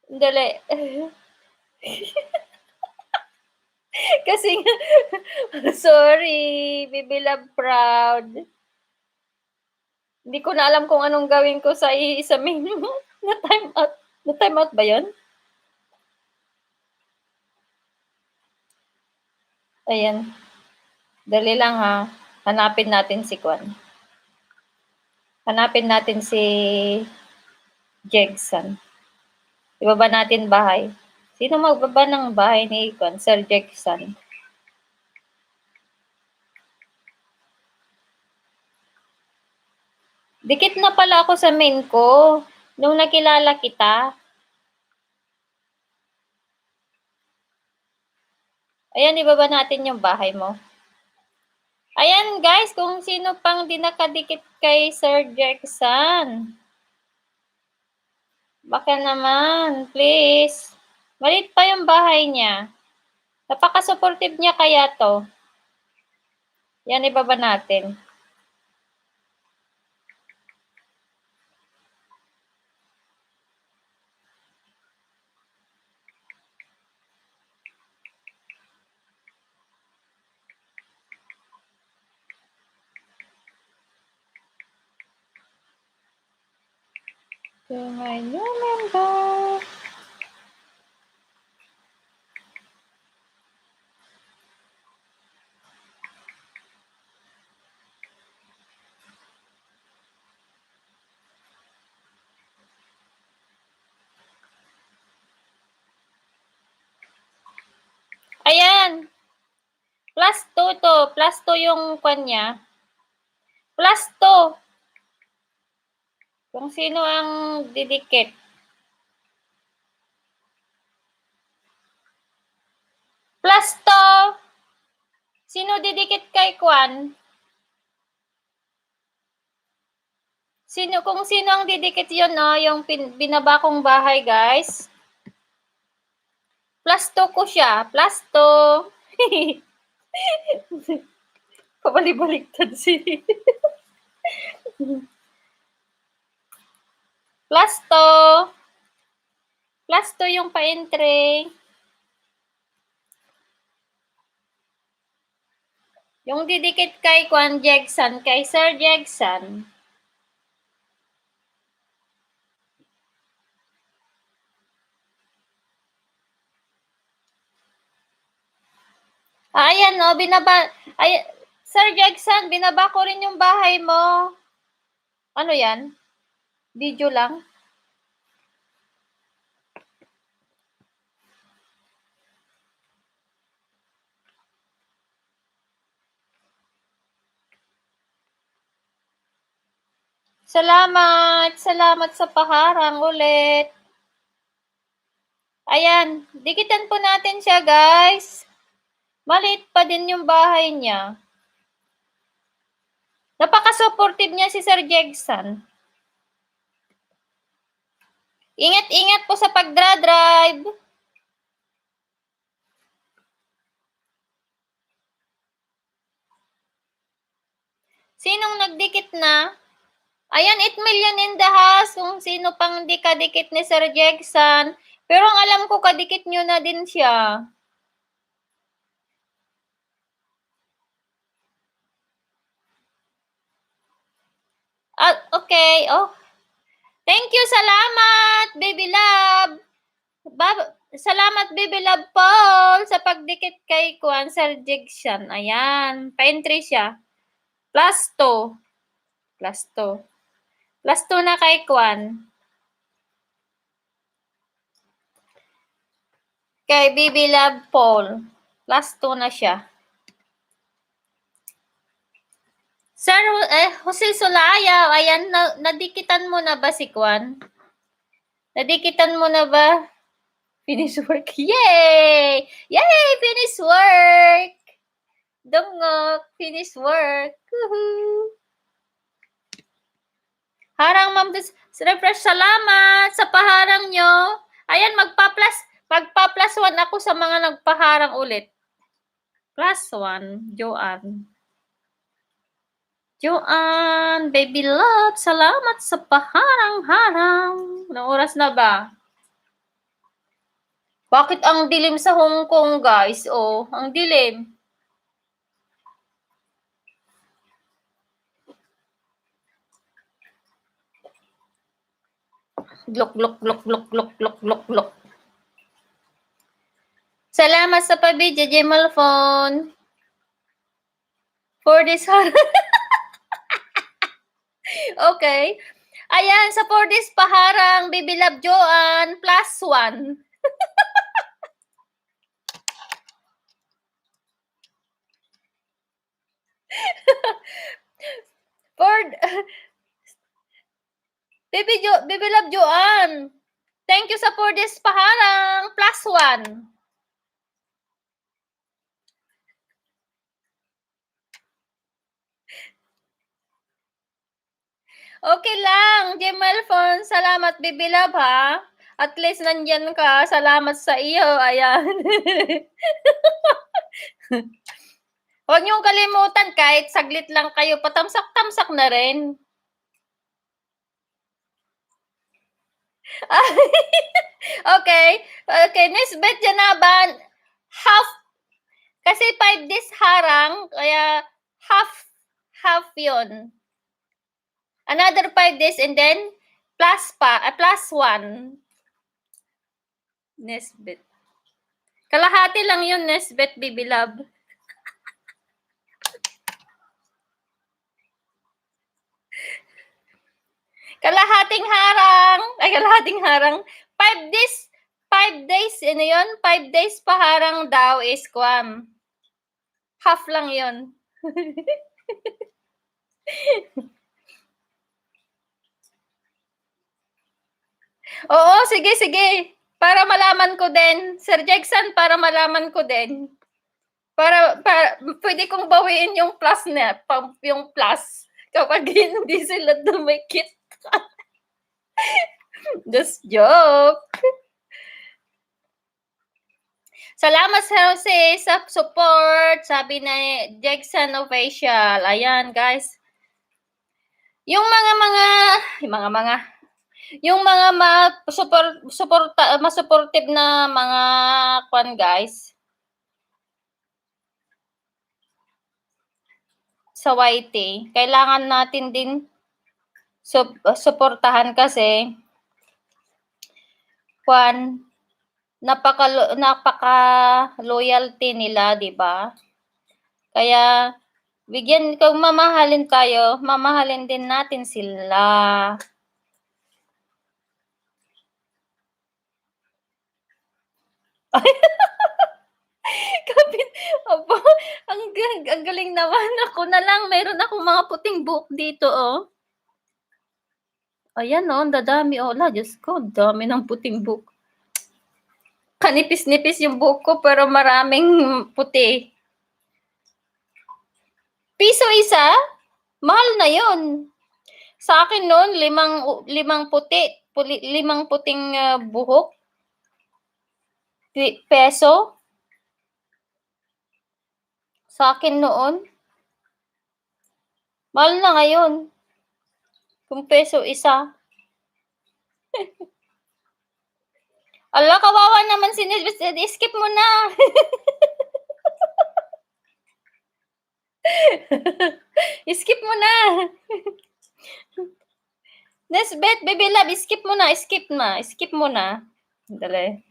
Dali. Kasi nga, sorry, Bibi Love Proud. Hindi ko na alam kung anong gawin ko sa iisamin mo. Na-time out. Na-time out ba yun? Ayan. Dali lang ha. Hanapin natin si Kwan. Hanapin natin si Jegsan. Ibaba natin bahay. Sino magbaba ng bahay ni Kwan? Sir Jegsan. Dikit na pala ako sa main ko. Nung nakilala kita. Ayan, ibaba natin yung bahay mo. Ayan guys, kung sino pang di nakadikit kay Sir Jegsan. Baka naman, please. Maliit pa yung bahay niya. Napaka-supportive niya kaya to. Yan, ibaba natin. To my new member. Ayan. Plus 2 to. Plus 2 yung kanya. Plus 2. Kung sino ang didikit. Plus 2. Sino didikit kay Kwan? Kung sino ang didikit yun, no? Yung binaba kong bahay, guys. Plus 2 ko siya. Plus 2. Pabalik-baliktad si. Plus 2. Plus 2 yung pa-entry. Yung didikit kay Kwan Jegsan, kay Sir Jegsan. Ayan, no, Sir Jegsan, binaba ko rin yung bahay mo. Ano yan? Video lang? Salamat sa paharang ulit. Ayan, dikitan po natin siya, guys. Maliit pa din yung bahay niya. Napaka-supportive niya si Sir Jegsan. Ingat-ingat po sa pagdra-drive. Sinong nagdikit na? Ayan, 8 million in the house. Kung sino pang di kadikit ni Sir Jegsan. Pero ang alam ko, kadikit nyo na din siya. Okay. Oh. Thank you. Salamat, baby love. Salamat, baby love Paul, sa pagdikit kay Kwan, Sir Jegsan. Ayan. Pa-entry siya. Plus 2. Plus 2. Plus 2 na kay Kwan. Kay baby love Paul. Plus 2 na siya. Sir Jose Solayaw, ayan, nadikitan mo na ba si Kwan? Nadikitan mo na ba? Finish work. Yay! Yay! Finish work! Dungok, finish work. Woohoo! Harang Ma'am Refresh, salamat sa paharang nyo. Ayan, magpa-plus 1 ako sa mga nagpaharang ulit. Plus 1, Joanne, baby love, salamat sa paharang-harang. Anong oras na ba? Bakit ang dilim sa Hong Kong, guys? Oh, ang dilim. Glok. Salamat sa pabidyo, Jemal Phone. For this okay. Ayan, sa for this paharang, Bibilab Joan, +1. For Bibilab Joan. Thank you sa for this paharang, +1. Okay lang, Jemel Fon, salamat Bibilab ha. At least nandiyan ka, salamat sa iyo, ayan. Huwag niyong kalimutan kahit saglit lang kayo, patamsak-tamsak na rin. Okay, Nisbet Janaban, half, kasi 5 days harang, kaya half yun. Another 5 days and then +1. Nesbet. Kalahati lang yun, Nesbet Bibilab. Kalahating harang. 5 days, ano yun? 5 days pa harang daw is half lang yun. Oo, sige. Para malaman ko din. Sir Jackson, para malaman ko din. Para pwede kong bawiin yung plus yung plus kapag hindi sila dumikit. Just joke. Salamat Jose sa support, sabi na Jackson Official. Ayan guys. Yung supportive na mga kwan guys sa YT, kailangan natin din suportahan kasi kwan napaka loyalty nila, 'di ba? Kaya kung mamahalin tayo, mamahalin din natin sila. Opo, ang galing naman. Ako na lang, meron akong mga puting buhok dito, oh. Ayan, oh, ang dadami, oh. Diyos ko, dami ng puting buhok. Kanipis-nipis yung buhok ko, pero maraming puti. Piso isa? Mahal na yun. Sa akin noon, 5 puting buhok. Peso. Sa akin noon. Mahal na ngayon. Kung peso isa. Ala, kawawa naman si Nisbet. Skip mo na. Skip mo na. Nesbet, baby love, skip mo na. Skip mo na. Dali.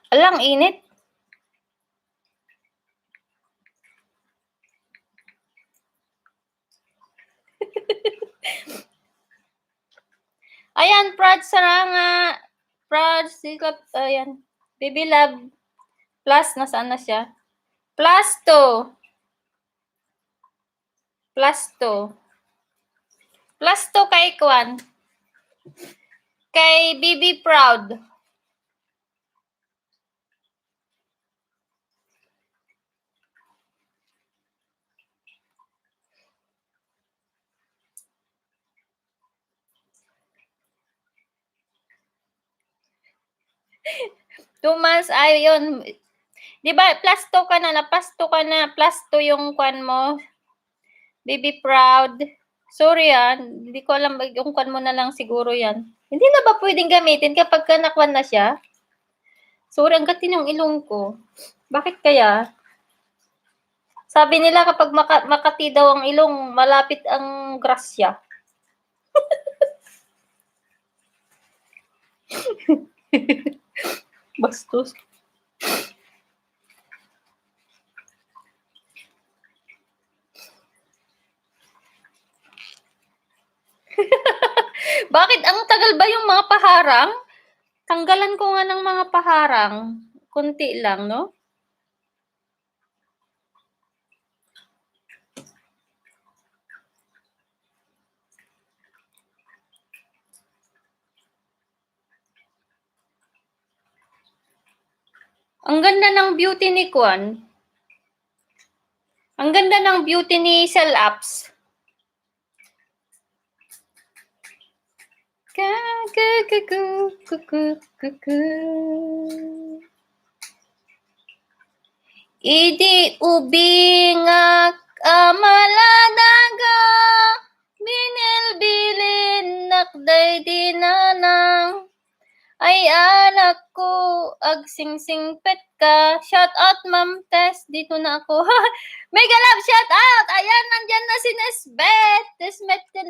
Alang init. Ayan, Prad Saranga. Prad, sikap, ayan. Baby love. Plus, nasaan na siya? +2. +2 kay Kwan. Kay BB Proud. Two months, ayun. Di ba, +2 ka na, +2 yung kwan mo. Baby Proud. Sorry hindi ko alam, yung kwan mo na lang siguro yan. Hindi na ba pwedeng gamitin kapag nakwan na siya? Sorry, ang gatin yung ilong ko. Bakit kaya? Sabi nila kapag makati daw ang ilong, malapit ang grasya. Bastos. Bakit ang tagal ba yung mga paharang? Tanggalan ko nga ng mga paharang. Konti lang, no? Ang ganda ng beauty ni Kwan. Ang ganda ng beauty ni Cell Apps. Idi ubingak amaladaga binilbilin nakday dinanang ay anak ko agsingsingpet ka. Shout out Ma'am Tess, dito na ako. Mega love shout out. Ayan, nandyan na si Nesbet.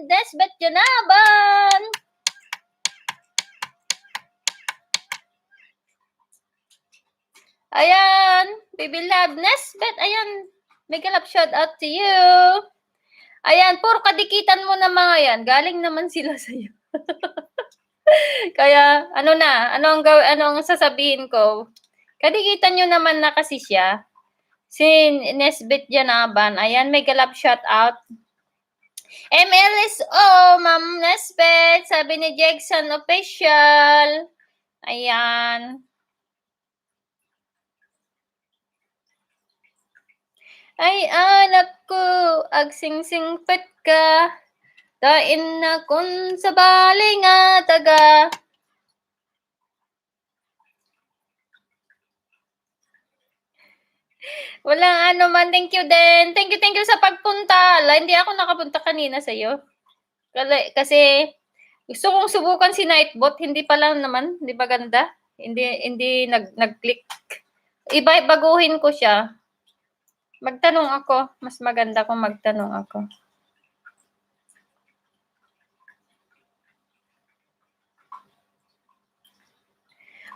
Nesbet Janaban. Ayan, baby love Nesbet. Ayan, mega love shout out to you. Ayan, puro kadikitan mo na mga yan. Galing naman sila sa'yo. Kaya, ano ang sasabihin ko? Kadikitan nyo naman na kasi siya. Si Nesbet Janaban. Ayan, mega love shout out. MLSO, Ma'am Nesbet. Sabi ni Jegson Official. Ayan. Ay, anak ko, agsingsingpet ka. Dain na kun sa bali nga taga. Walang ano man, thank you din. Thank you sa pagpunta. Hindi ako nakapunta kanina sa'yo. Kasi gusto kong subukan si Nightbot, hindi pa lang naman, hindi ba ganda? Hindi nag-click. Baguhin ko siya. Magtanong ako, mas maganda kung magtanong ako.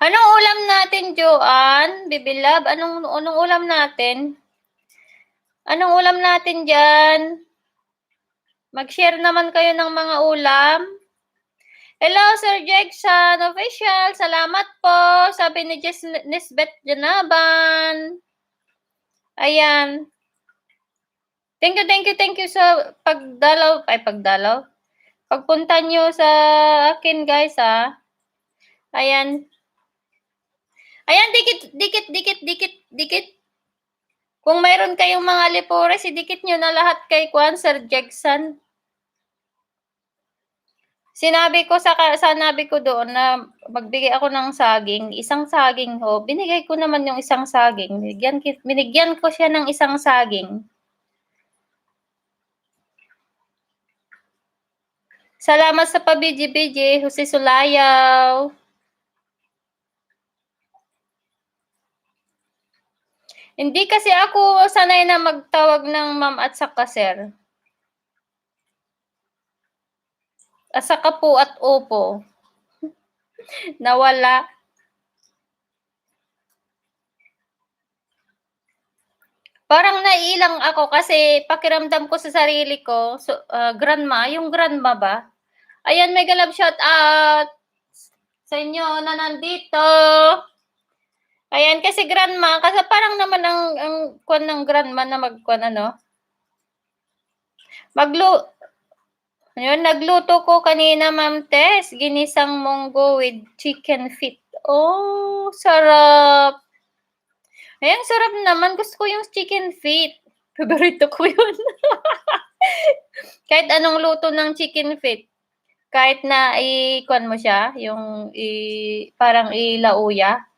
Anong ulam natin, Joanne? Baby love, anong ulam natin? Anong ulam natin dyan? Mag-share naman kayo ng mga ulam. Hello, Sir Jackson Official. Salamat po. Sabi ni Nesbet Janaban. Ayan. Thank you sa pagdalaw. Pagpunta nyo sa akin, guys, ha. Ayan. Ayan, dikit. Kung mayroon kayong mga lipores, idikit nyo na lahat kay Kwan, Sir Jackson. Sinabi ko doon na magbigay ako ng saging, isang saging ho. Binigay ko naman yung isang saging. Binigyan ko siya ng isang saging. Salamat sa pabidji-bidji, Jose Sulayaw. Hindi kasi ako sanay na magtawag ng ma'am at saka sir. At saka po at opo. Nawala. Parang naiilang ako kasi pakiramdam ko sa sarili ko, grandma, yung grandma ba? Ayan, mega love shout out sa inyo na nandito. Ayan, kasi grandma, kasi parang naman ang kwan ng grandma na nagluto ko kanina, Ma'am Tess, ginisang munggo with chicken feet. Oh, sarap. Ayan, sarap naman. Gusto ko yung chicken feet. Favorito ko yun. Kahit anong luto ng chicken feet. Kahit na i-kwan mo siya, yung parang ilauya.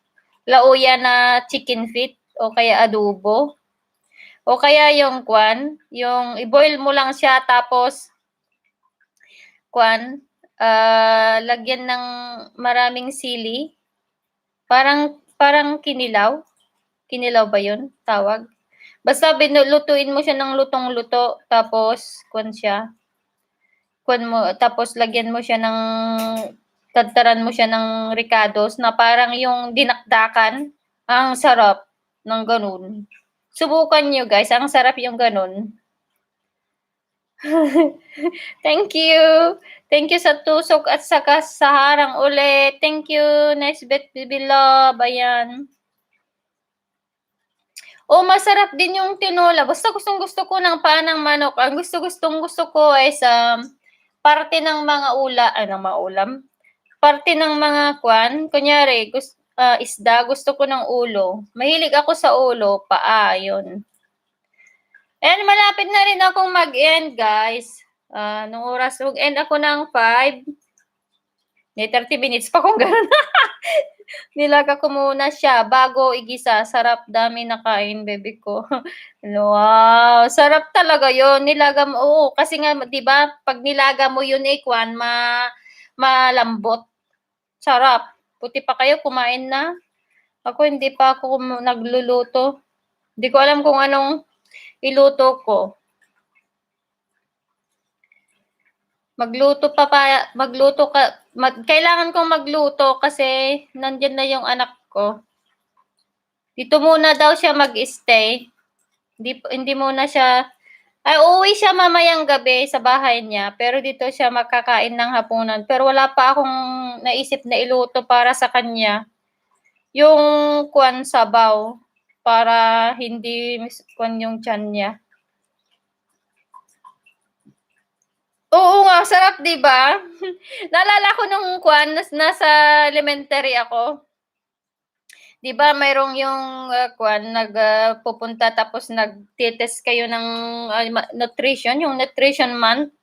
Lauya na chicken feet o kaya adobo. O kaya yung kwan, yung i-boil mo lang siya tapos lagyan ng maraming sili. Parang kinilaw. Kinilaw ba 'yun tawag? Basta lutuin mo siya ng lutong-luto tapos tapos lagyan mo siya ng Tadtaran mo siya ng ricados na parang yung dinakdakan. Ang sarap ng gano'n. Subukan niyo guys, ang sarap yung gano'n. Thank you. Thank you sa tusok at saka sa harang ulit. Thank you, Nesbeth Baby Love. Ayan. Masarap din yung tinola. Basta gustong-gusto ko ng paa ng manok. Ang gusto ko is parte ng mga ulam. Parte ng mga kunyari, isda, gusto ko ng ulo. Mahilig ako sa ulo, paa, yun. And malapit na rin akong mag-end, guys. Nung oras, mag-end ako ng 5. May 30 minutes pa kung gano'n. Nilaga ko muna siya bago igisa. Sarap, dami nakain, baby ko. Wow, sarap talaga yun. Nilaga mo, oo, kasi nga, di ba, pag nilaga mo yun, malambot. Sarap. Puti pa kayo, kumain na. Ako, hindi pa ako nagluluto. Hindi ko alam kung anong iluto ko. Kailangan kong magluto kasi nandiyan na yung anak ko. Dito muna daw siya mag-stay. Hindi muna siya, uuwi siya mamayang gabi sa bahay niya, pero dito siya magkakain ng hapunan. Pero wala pa akong naisip na iluto para sa kanya. Yung sabaw, para hindi yung tiyan niya. Oo nga, sarap, 'di ba? Naalala ko nung nasa elementary ako. 'Di ba mayroong yung pupunta tapos nagte-test kayo ng nutrition, yung nutrition month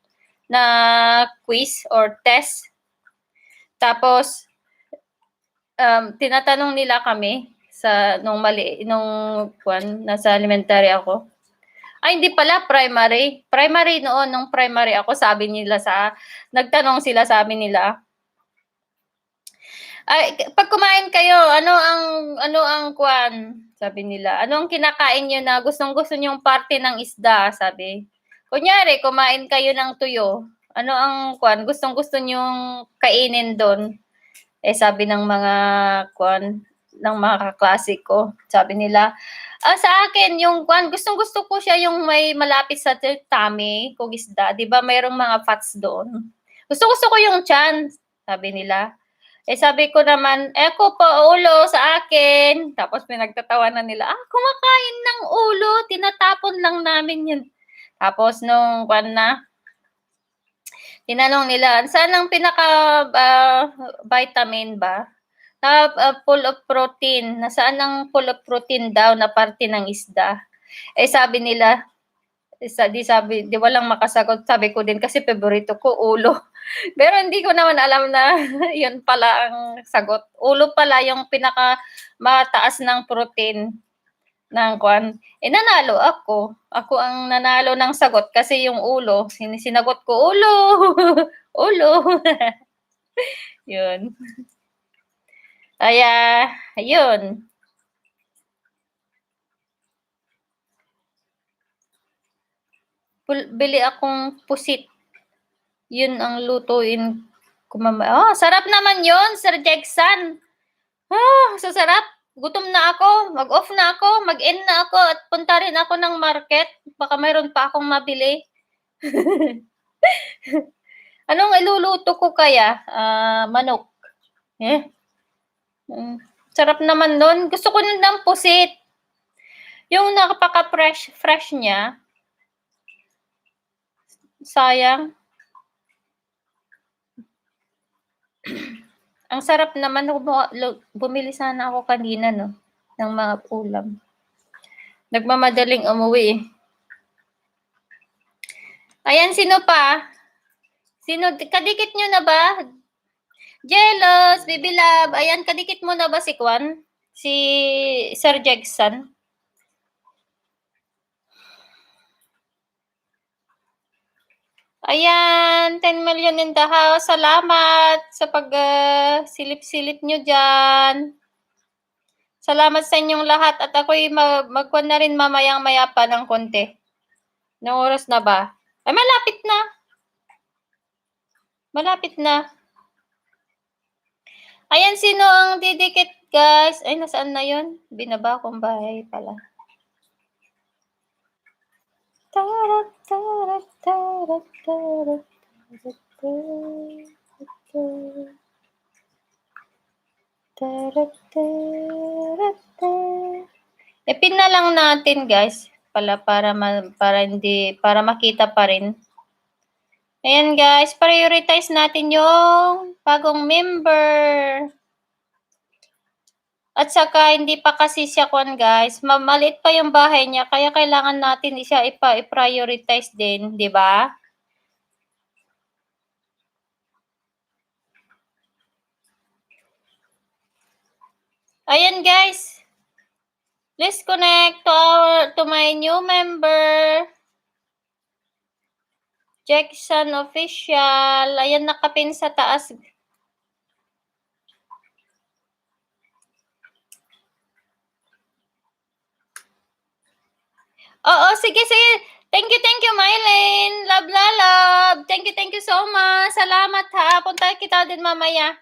na quiz or test. Tapos tinatanong nila kami nung nasa elementary ako. Ay, hindi pala, primary. Primary noon, nung primary ako, nagtanong sila, sabi nila, ay, pag kumain kayo, ano ang sabi nila, ano ang kinakain nyo na gustong-gusto nyong parte ng isda, sabi. Kunyari, kumain kayo ng tuyo, ano ang gustong-gusto nyong kainin doon? Sabi ng mga kaklase ko, sabi nila, sa akin, yung gustong-gusto ko siya yung may malapit sa tummy kung isda. Di ba mayroong mga fats doon? Gusto-gusto ko yung tiyan, sabi nila. Sabi ko naman, ko pa ulo sa akin. Tapos pinagtatawanan nila, kumakain ng ulo, tinatapon lang namin yun. Tapos nung tinanong nila, saan ang vitamin ba? Full of protein. Nasaan ang full of protein daw na parte ng isda? Sabi nila, di walang makasagot. Sabi ko din kasi paborito ko ulo. Pero hindi ko naman alam na yun pala ang sagot. Ulo pala yung pinaka mataas ng protein ng nanalo ako. Ako ang nanalo ng sagot kasi yung ulo, sinagot ko ulo. Ulo. Yun. Ayun. Bili akong pusit. Yun ang lutuin ko sarap naman yun, Sir Jackson. Sarap. Gutom na ako. Mag-off na ako. Mag-end na ako at punta rin ako ng market. Baka mayroon pa akong mabili. Anong iluluto ko kaya? Manok. Sarap naman nun. Gusto ko nun ng pusit. Yung nakapaka-fresh niya. Sayang. Ang sarap naman. Bumili sana ako kanina, no? Ng mga ulam. Nagmamadaling umuwi. Ayan, sino pa? Kadikit nyo na ba? Jealous, baby love. Ayan, kadikit mo na ba si Si Sir Jackson? Ayan, 10 million in the house. Salamat sa pag-silip-silip nyo dyan. Salamat sa inyong lahat at ako'y magkuhan na rin mamayang-maya pa ng konti. Nung oras na ba? Ay, malapit na. Malapit na. Ayan, sino ang didikit, guys? Ay, nasaan na yun? Binaba kong bahay pala. Tarat, tarat, tarat, tarat, tarat, tarat, tarat, tarat, tarat. Ipin na lang natin, guys, pala para makita pa rin. Ayan, guys, prioritize natin yung bagong member. At saka hindi pa kasi siya guys, maliit pa yung bahay niya kaya kailangan natin siya i-prioritize din, 'di ba? Ayan, guys. Please connect to my new member. Jackson Official. Ayan, nakapin sa taas. Oo, sige. Thank you, Mylene. Love. Thank you so much. Salamat ha. Punta kita din mamaya.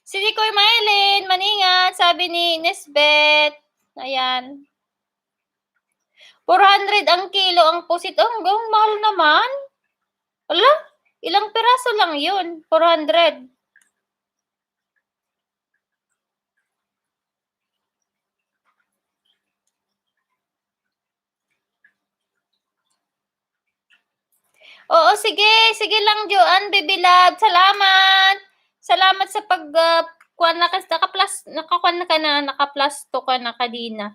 Si Koy Mylene, maningat, sabi ni Nesbet. Ayan. 400 ang kilo ang pusit. Oh, hanggang mahal naman. Ala, ilang piraso lang yun. 400. Oo, sige. Sige lang, Joanne, baby love. Salamat. Salamat sa naka-plus 2 ka na kanina.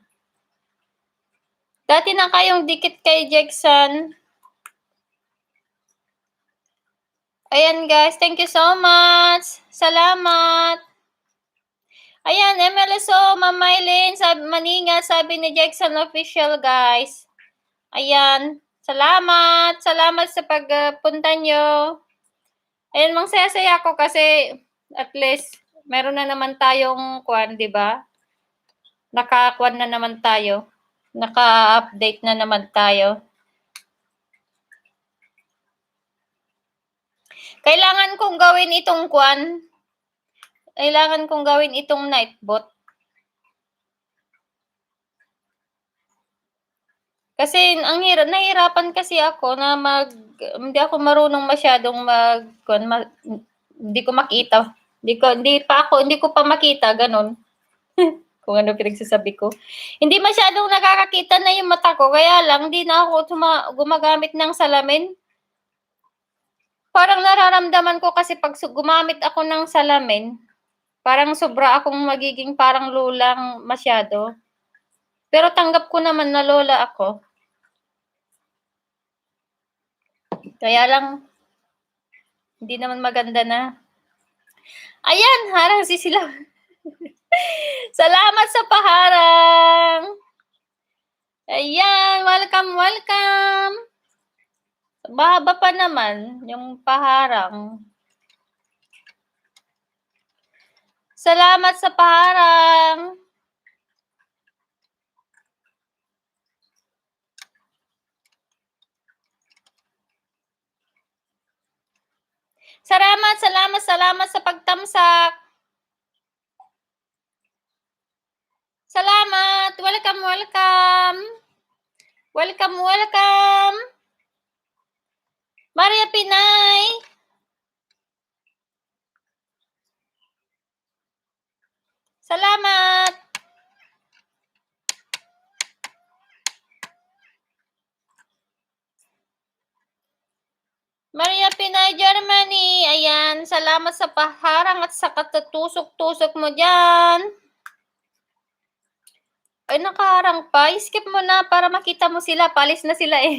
Dati na kayong dikit kay Jackson. Ayan, guys. Thank you so much. Salamat. Ayan, MLSO, Ma'am Mylene, sabi ni Jackson Official, guys. Ayan. Salamat sa pagpunta nyo. Ayan, mangsaya-saya ako kasi at least meron na naman tayong di ba? Naka-update na naman tayo. Kailangan kong gawin itong nightbot. Kasi nahihirapan kasi ako na hindi ako marunong masyadong hindi ko makita. Hindi ko pa makita, ganun. Kung ano pinagsasabi ko. Hindi masyadong nakakakita na yung mata ko, kaya lang hindi na ako gumagamit ng salamin. Parang nararamdaman ko kasi pag gumamit ako ng salamin, parang sobra akong magiging parang lulang masyado. Pero tanggap ko naman na lola ako. Kaya lang, hindi naman maganda na. Ayan, harang sisilaw. Salamat sa paharang. Ayan, welcome. Mahaba pa naman yung paharang. Salamat sa paharang. Salamat sa pagtamsak. Salamat. Welcome. Maria Pinay. Salamat. Maria Pinay, Germany. Ayan, salamat sa paharang at sa katutusok-tusok mo dyan. Ay, nakaharang pa. Skip mo na para makita mo sila. Palis na sila eh.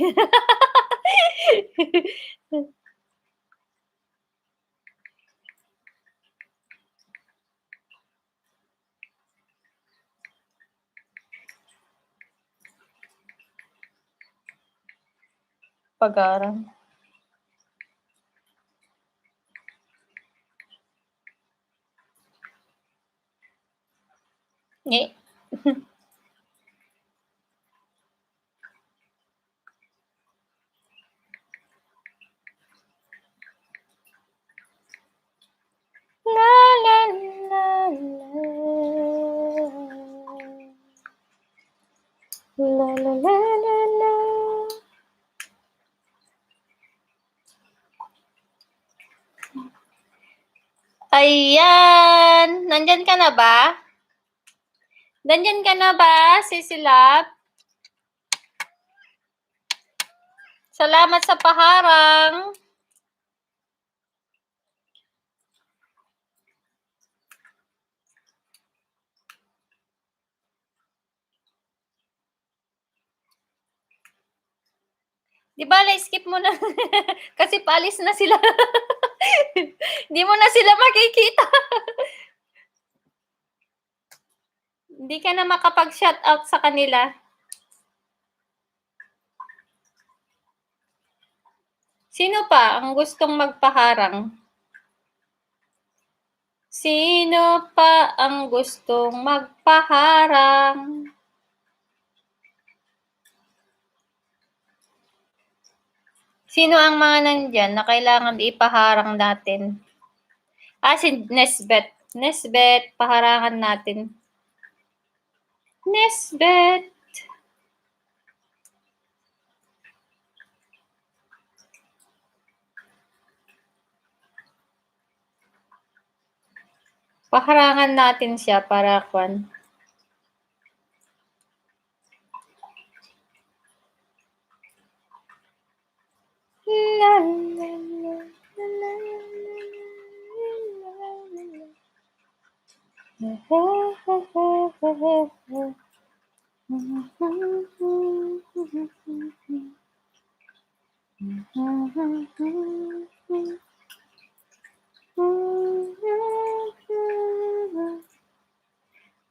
Pag-aram. Eh. Ayan. Nandyan ka na ba? Nandyan ka na ba, Sisilap? Salamat sa paharang. Di ba, skip mo na. Kasi paalis na sila. Hindi mo na sila makikita. Hindi ka na makapag-shoutout sa kanila. Sino pa ang gustong magpaharang? Sino pa ang gustong magpaharang? Sino ang mga nandyan na kailangan ipaharang natin? Si Nesbet. Nesbet, paharangan natin. Nesbet. Paharangan natin siya para kwan. La, la, la, la, la,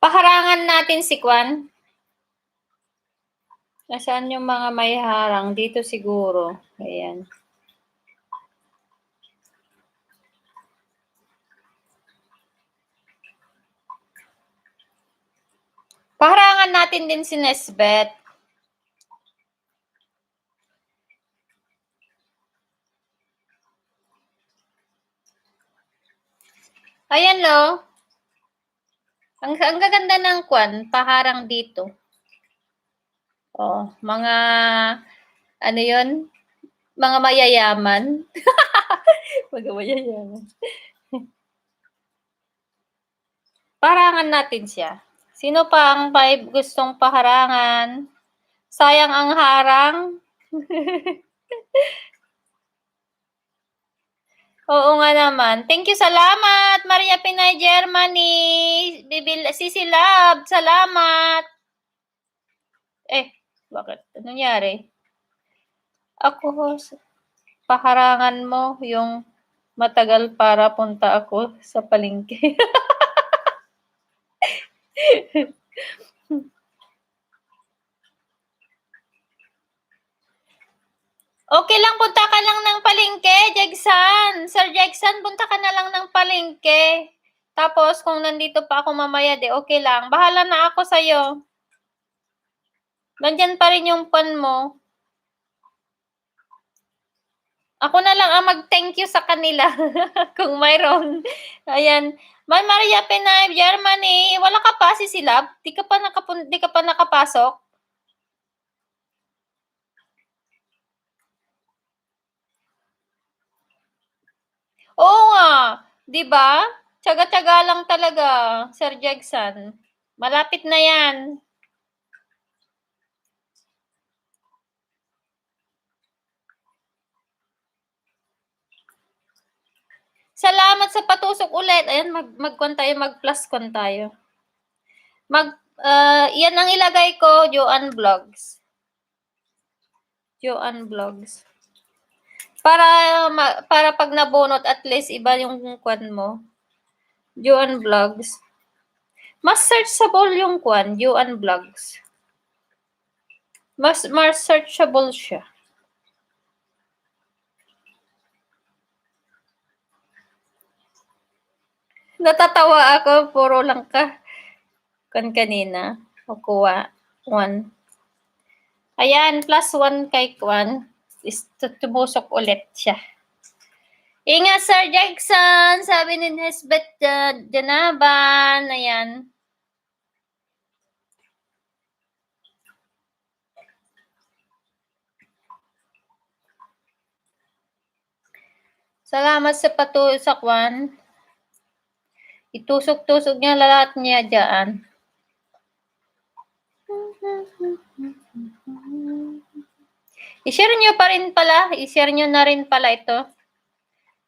paharangan natin si Kwan. Nasaan yung mga may harang? Dito siguro. Ayan. Paharangan natin din si Nesbet. Ayan, no? Ang gaganda ng Kwan, paharang dito. Oh, mga, ano yun? Mga mayayaman. Mga mayayaman. Paharangan natin siya. Sino pa ang gustong paharangan? Sayang ang harang. Oo nga naman. Thank you, salamat. Maria Pinay, Germany. Sisilab, salamat. Bakit? Anong nangyari? Ako, paharangan mo yung matagal para punta ako sa palengke. Okay lang, punta ka lang ng palengke, Jegsan. Sir Jegsan, punta ka na lang ng palengke. Tapos, kung nandito pa ako mamaya, okay lang. Bahala na ako sa'yo. Nandyan pa rin yung pan mo. Ako na lang ang mag-thank you sa kanila. Kung mayroon. Ayan. May Maria Pinay, Germany. Wala ka pa, Sisilab? Di ka pa nakapasok? Oo nga. Di ba? Tiyaga-tiyaga lang talaga, Sir Jegsan. Malapit na yan. Salamat sa patusok ulit. Ayan, mag-con tayo, mag-plus con tayo. Yan ang ilagay ko, Joanne Vlogs. Joanne Vlogs. Para pag nabunot, at least iba yung kwan mo. Joanne Vlogs. Mas searchable yung kwan, Joanne Vlogs. Mas searchable siya. Natatawa ako, puro lang ka. Kanina. Kukuha. 1. Ayan, +1 kay Kwan. Tumusok ulit siya. Ingat, Sir Jackson. Sabi ni Nesbet Janaban. Ayan. Salamat sa Kwan. Itusok-tusok niya lahat niya dyan. I-share nyo pa rin pala. I-share nyo na rin pala ito.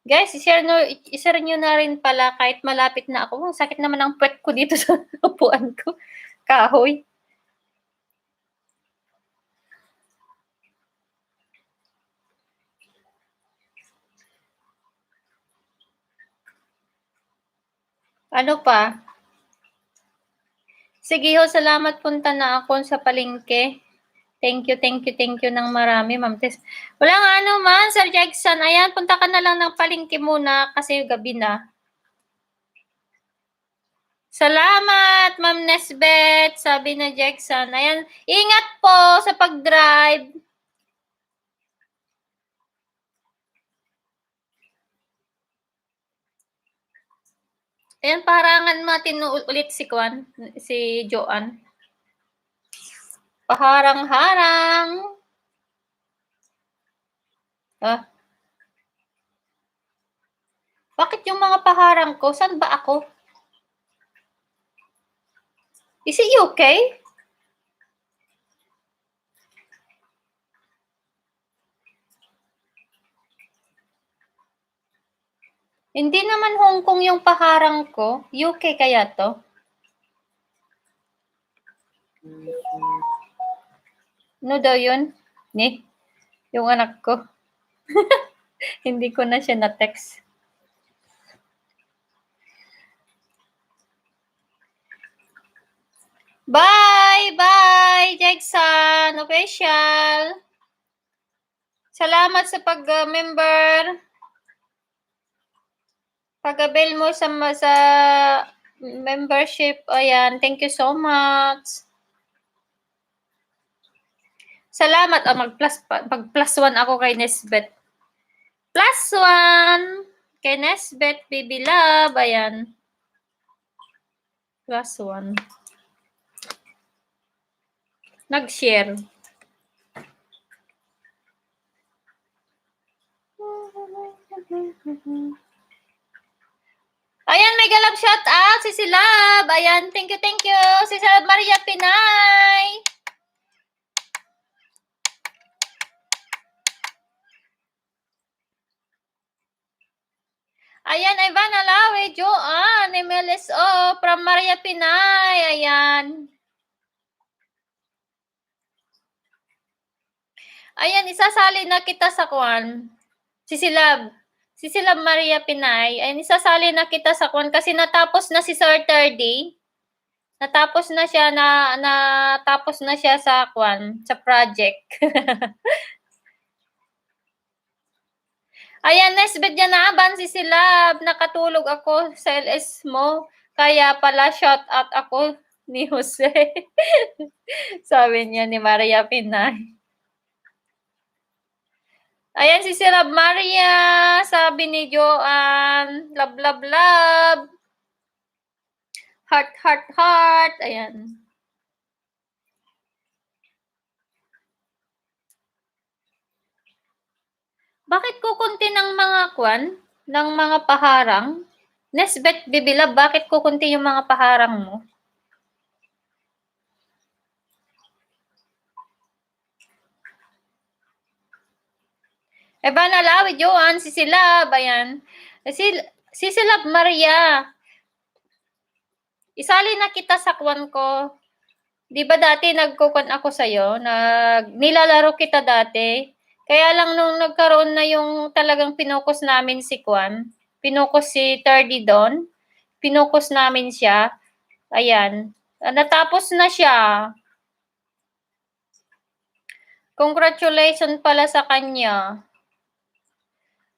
Guys, i-share nyo na rin pala kahit malapit na ako. Ang sakit naman ang puwet ko dito sa upuan ko. Kahoy. Ano pa? Sige ho, salamat, punta na ako sa palengke. Thank you ng marami, Ma'am Tess. Wala nga ano man, Sir Jackson. Ayan, punta ka na lang ng palengke muna kasi gabi na. Salamat, Ma'am Nesbeth, sabi na Jackson. Ayan, ingat po sa pag-drive. Ayan, paharangan natin ulit si Kwan, si Joanne. Paharang-harang. Ah. Bakit yung mga paharang ko? Saan ba ako? Is he okay? Hindi naman Hong Kong yung paharang ko. UK kaya to? Ano daw yun? Ni? Yung anak ko. Hindi ko na siya na-text. Bye, Jackson Official. Salamat sa pag-member. Pag-avail mo sa membership. Ayan, thank you so much. Salamat. Mag-plus 1 ako kay Nesbeth. +1 kay Nesbeth, Baby Love. Ayan. +1. Nag-share. Ayan, may galap shout out si Silab. Ayan, thank you. Si Silab Maria Pinay. Ayan, Ivan Alawe, Joanne, MLSO, from Maria Pinay. Ayan. Ayan, isasali na kita sa kwan. Si Silab Maria Pinay. Ayan, isasali na kita sa kwan kasi natapos na si Sir Thirdy. Natapos na siya sa kwan, sa project. Ayan, Nesbeth Janaban, si Silab. Nakatulog ako sa LS mo. Kaya pala shout out ako ni Jose. Sabi niya ni Maria Pinay. Ayan, si Silab Maria. Sabi ni Joanne. Love, love, love. Heart, heart, heart. Ayan. Bakit kukunti ng mga kwan? Ng mga paharang? Nesbeth Bibilab, bakit kukunti yung mga paharang mo? Evan Alawi, Joanne, si Silab, ayan. Si Silab Maria. Isali na kita sa kwan ko. Di ba dati nagkukwan ako sa'yo? Nilalaro kita dati. Kaya lang nung nagkaroon na yung talagang pinokus namin si Kwan, pinokus si Thirdy doon, pinokus namin siya. Ayan. Natapos na siya. Congratulations pala sa kanya.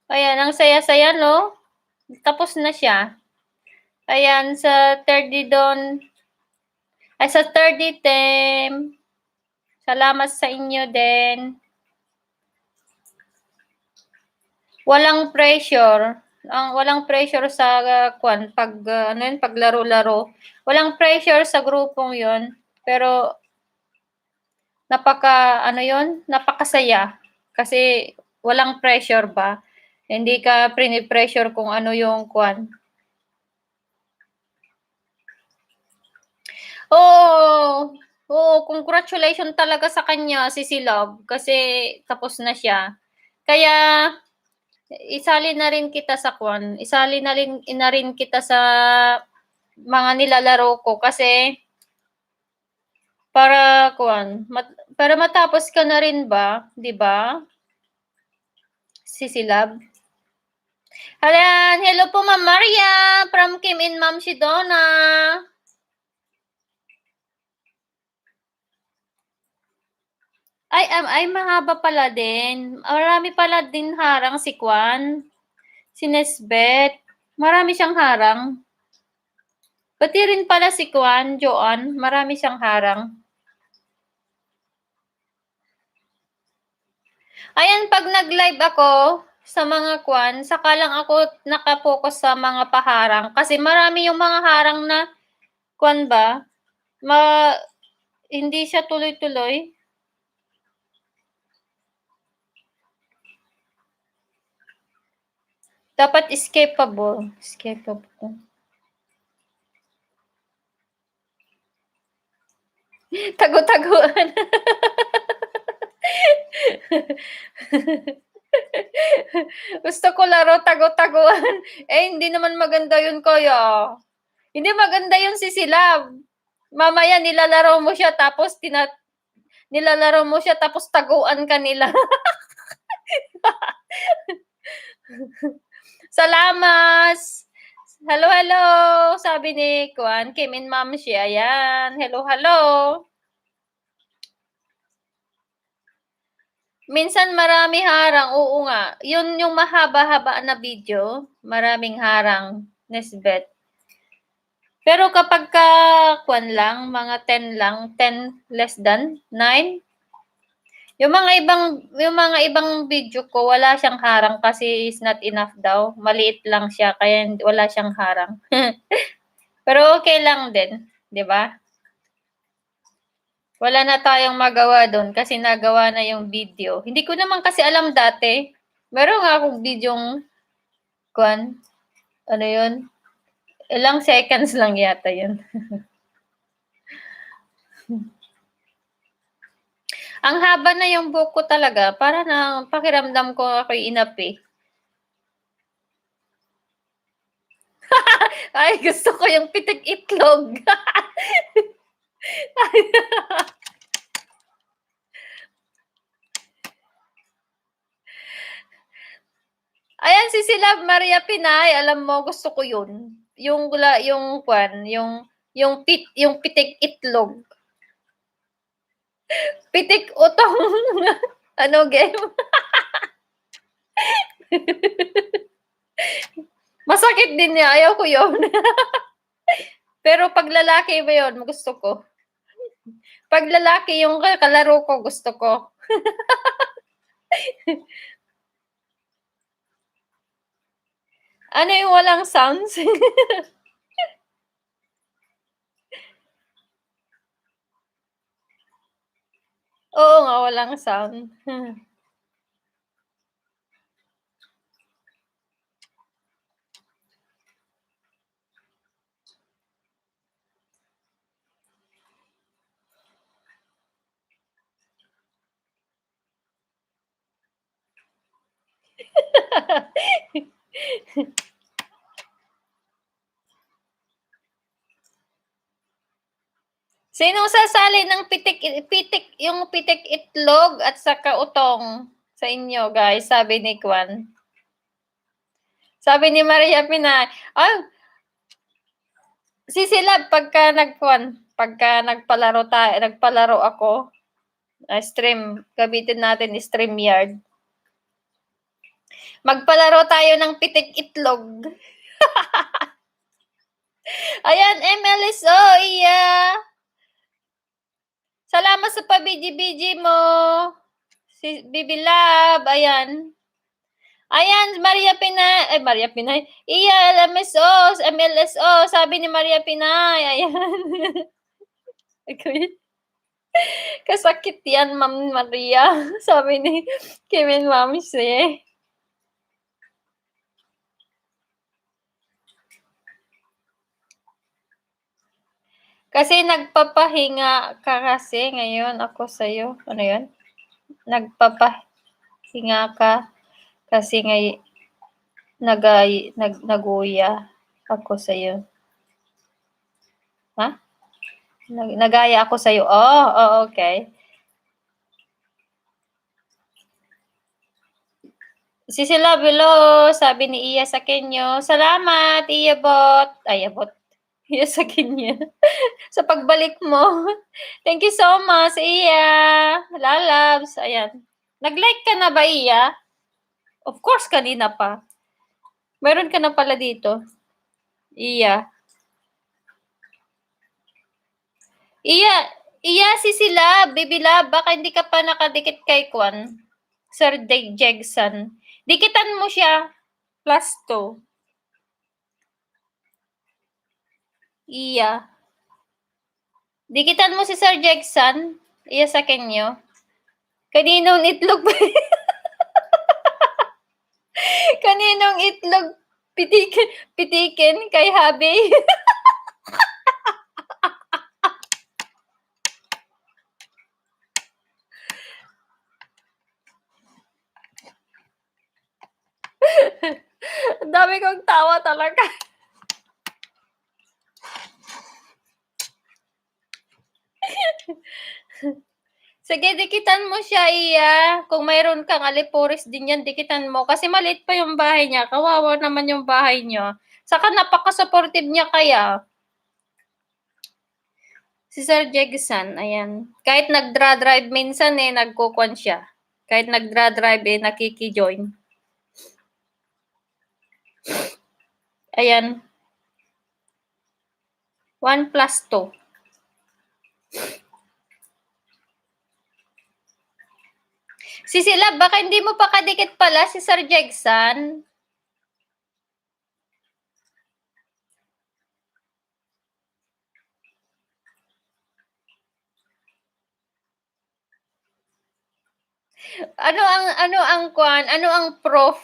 Ayan, ang saya-saya, no? Tapos na siya. Ayan, sa 30 doon. Ay, sa 30 tem. Salamat sa inyo din. Walang pressure. Walang pressure sa kwan paglaro-laro. Walang pressure sa grupong 'yon. Pero napakasaya kasi walang pressure ba. Hindi ka pressure kung ano yung kwan. Oo. Oo, congratulations talaga sa kanya, si Love, kasi tapos na siya. Kaya isali na rin kita sa isali na rin kita sa mga nilalaro ko kasi para para matapos ka na rin ba, 'di ba? Love. Ayan, hello po Ma'am Maria from Kim and Ma'am Shidona. Ay mahaba pala din. Marami pala din harang si Nesbeth. Marami siyang harang. Pati rin pala si Joan, marami siyang harang. Ayan, 'pag nag-live ako sa mga saka lang ako naka-focus sa mga paharang kasi marami yung mga harang na ba, ma hindi siya tuloy-tuloy. Dapat escapable. Tago-taguan. Gusto ko laro tago-taguan. Hindi naman maganda yun Kuya. Hindi maganda yun Love. Mamaya nilalaro mo siya tapos taguan ka nila. Salamat! Hello, hello! Sabi ni Kim and Ma'am siya. Ayan. Hello, hello! Minsan marami harang, oo nga. Yun yung mahaba-haba na video, maraming harang, Nesbeth. Pero kapagka lang, mga 10 lang, 10 less than 9, yung mga ibang video ko wala siyang harang kasi is not enough daw. Maliit lang siya kaya wala siyang harang. Pero okay lang din, 'di ba? Wala na tayong magawa doon kasi nagawa na yung video. Hindi ko naman kasi alam dati. Meron nga akong videong ano 'yun? Ilang seconds lang yata 'yun. Ang haba na yung buhok ko talaga, para na pakiramdam ko ako'y inapi. Ay, gusto ko yung pitik itlog. Ayan si Love Maria Pinay, alam mo gusto ko 'yun. Yung pitik itlog. Pitik utong ano game? Masakit din niya, ayaw ko 'yun. Pero 'pag lalaki ba 'yun, gusto ko. 'Pag lalaki yung kalaro ko, gusto ko. Ano yung walang sounds? Oo nga, walang sound. Sinong sasali ng yung pitik itlog at saka utong sa inyo, guys? Sabi ni Sabi ni Maria Pinay. Love, pagka nagpalaro ako, stream, gamitin natin StreamYard. Magpalaro tayo ng pitik itlog. Ayan, MLSO, iya. Salamat sa pabiji-biji mo. Si Bibi Love, ayan. Ayan, Maria Pinay. Iya, MLSO, sabi ni Maria Pinay. Ayan. Kasakit yan, Ma'am Maria. Sabi ni Kim and Ma'am si. Kasi nagpapahinga ka kasi ngayon ako sa'yo. Ano yun? Nagpapahinga ka kasi naguya ako sa'yo. Ha? Nagaya ako sa'yo. Oh, okay. Sila below, sabi ni Iya sa Kenyo. Salamat, Iyabot. Ayabot. Iya sa Kenya. Sa pagbalik mo. Thank you so much, Iya. Lalabs. Ayan. Nag-like ka na ba, Iya? Of course, kanina pa. Meron ka na pala dito. Iya. Iya, si sila, Baby Love, baka hindi ka pa nakadikit kay Kwan. Sir Jegson. Dikitan mo siya. +2. Iya. Dikitan mo si Sir Jegson. Iya sa Kenyo. Kaninong itlog ba? Kaninong itlog pitikin kay Habi? Ang dami kong tawa talaga. Sige, dikitan mo siya, Iya. Kung mayroon kang alipuris din yan, dikitan mo. Kasi maliit pa yung bahay niya. Kawawa naman yung bahay niya. Saka napaka-supportive niya kaya. Si Sir Jegson, ayan. Kahit nagdra-drive minsan nagkukuan siya. Kahit nagdra-drive nakikijoin. Ayan. 1+2. Si sila, baka hindi mo pa kadikit pala si Sir Jegson. Ano ang proof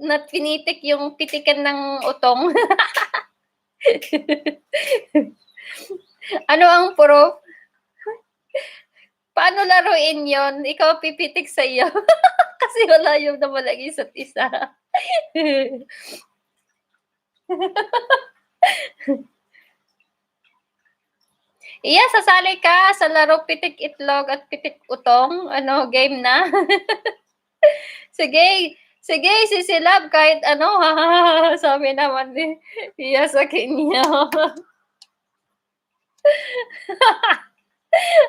na pinitik yung pitikan ng utong? Ano ang proof? Paano laruin yon? Ikaw pipitik sa iyo. Kasi wala yung naman ang isa't isa. Iya, sasali ka sa laro pitik itlog at pitik utong. Ano, game na? Sige, sisilab kahit ano, sabi naman ni Iya sa Kenya.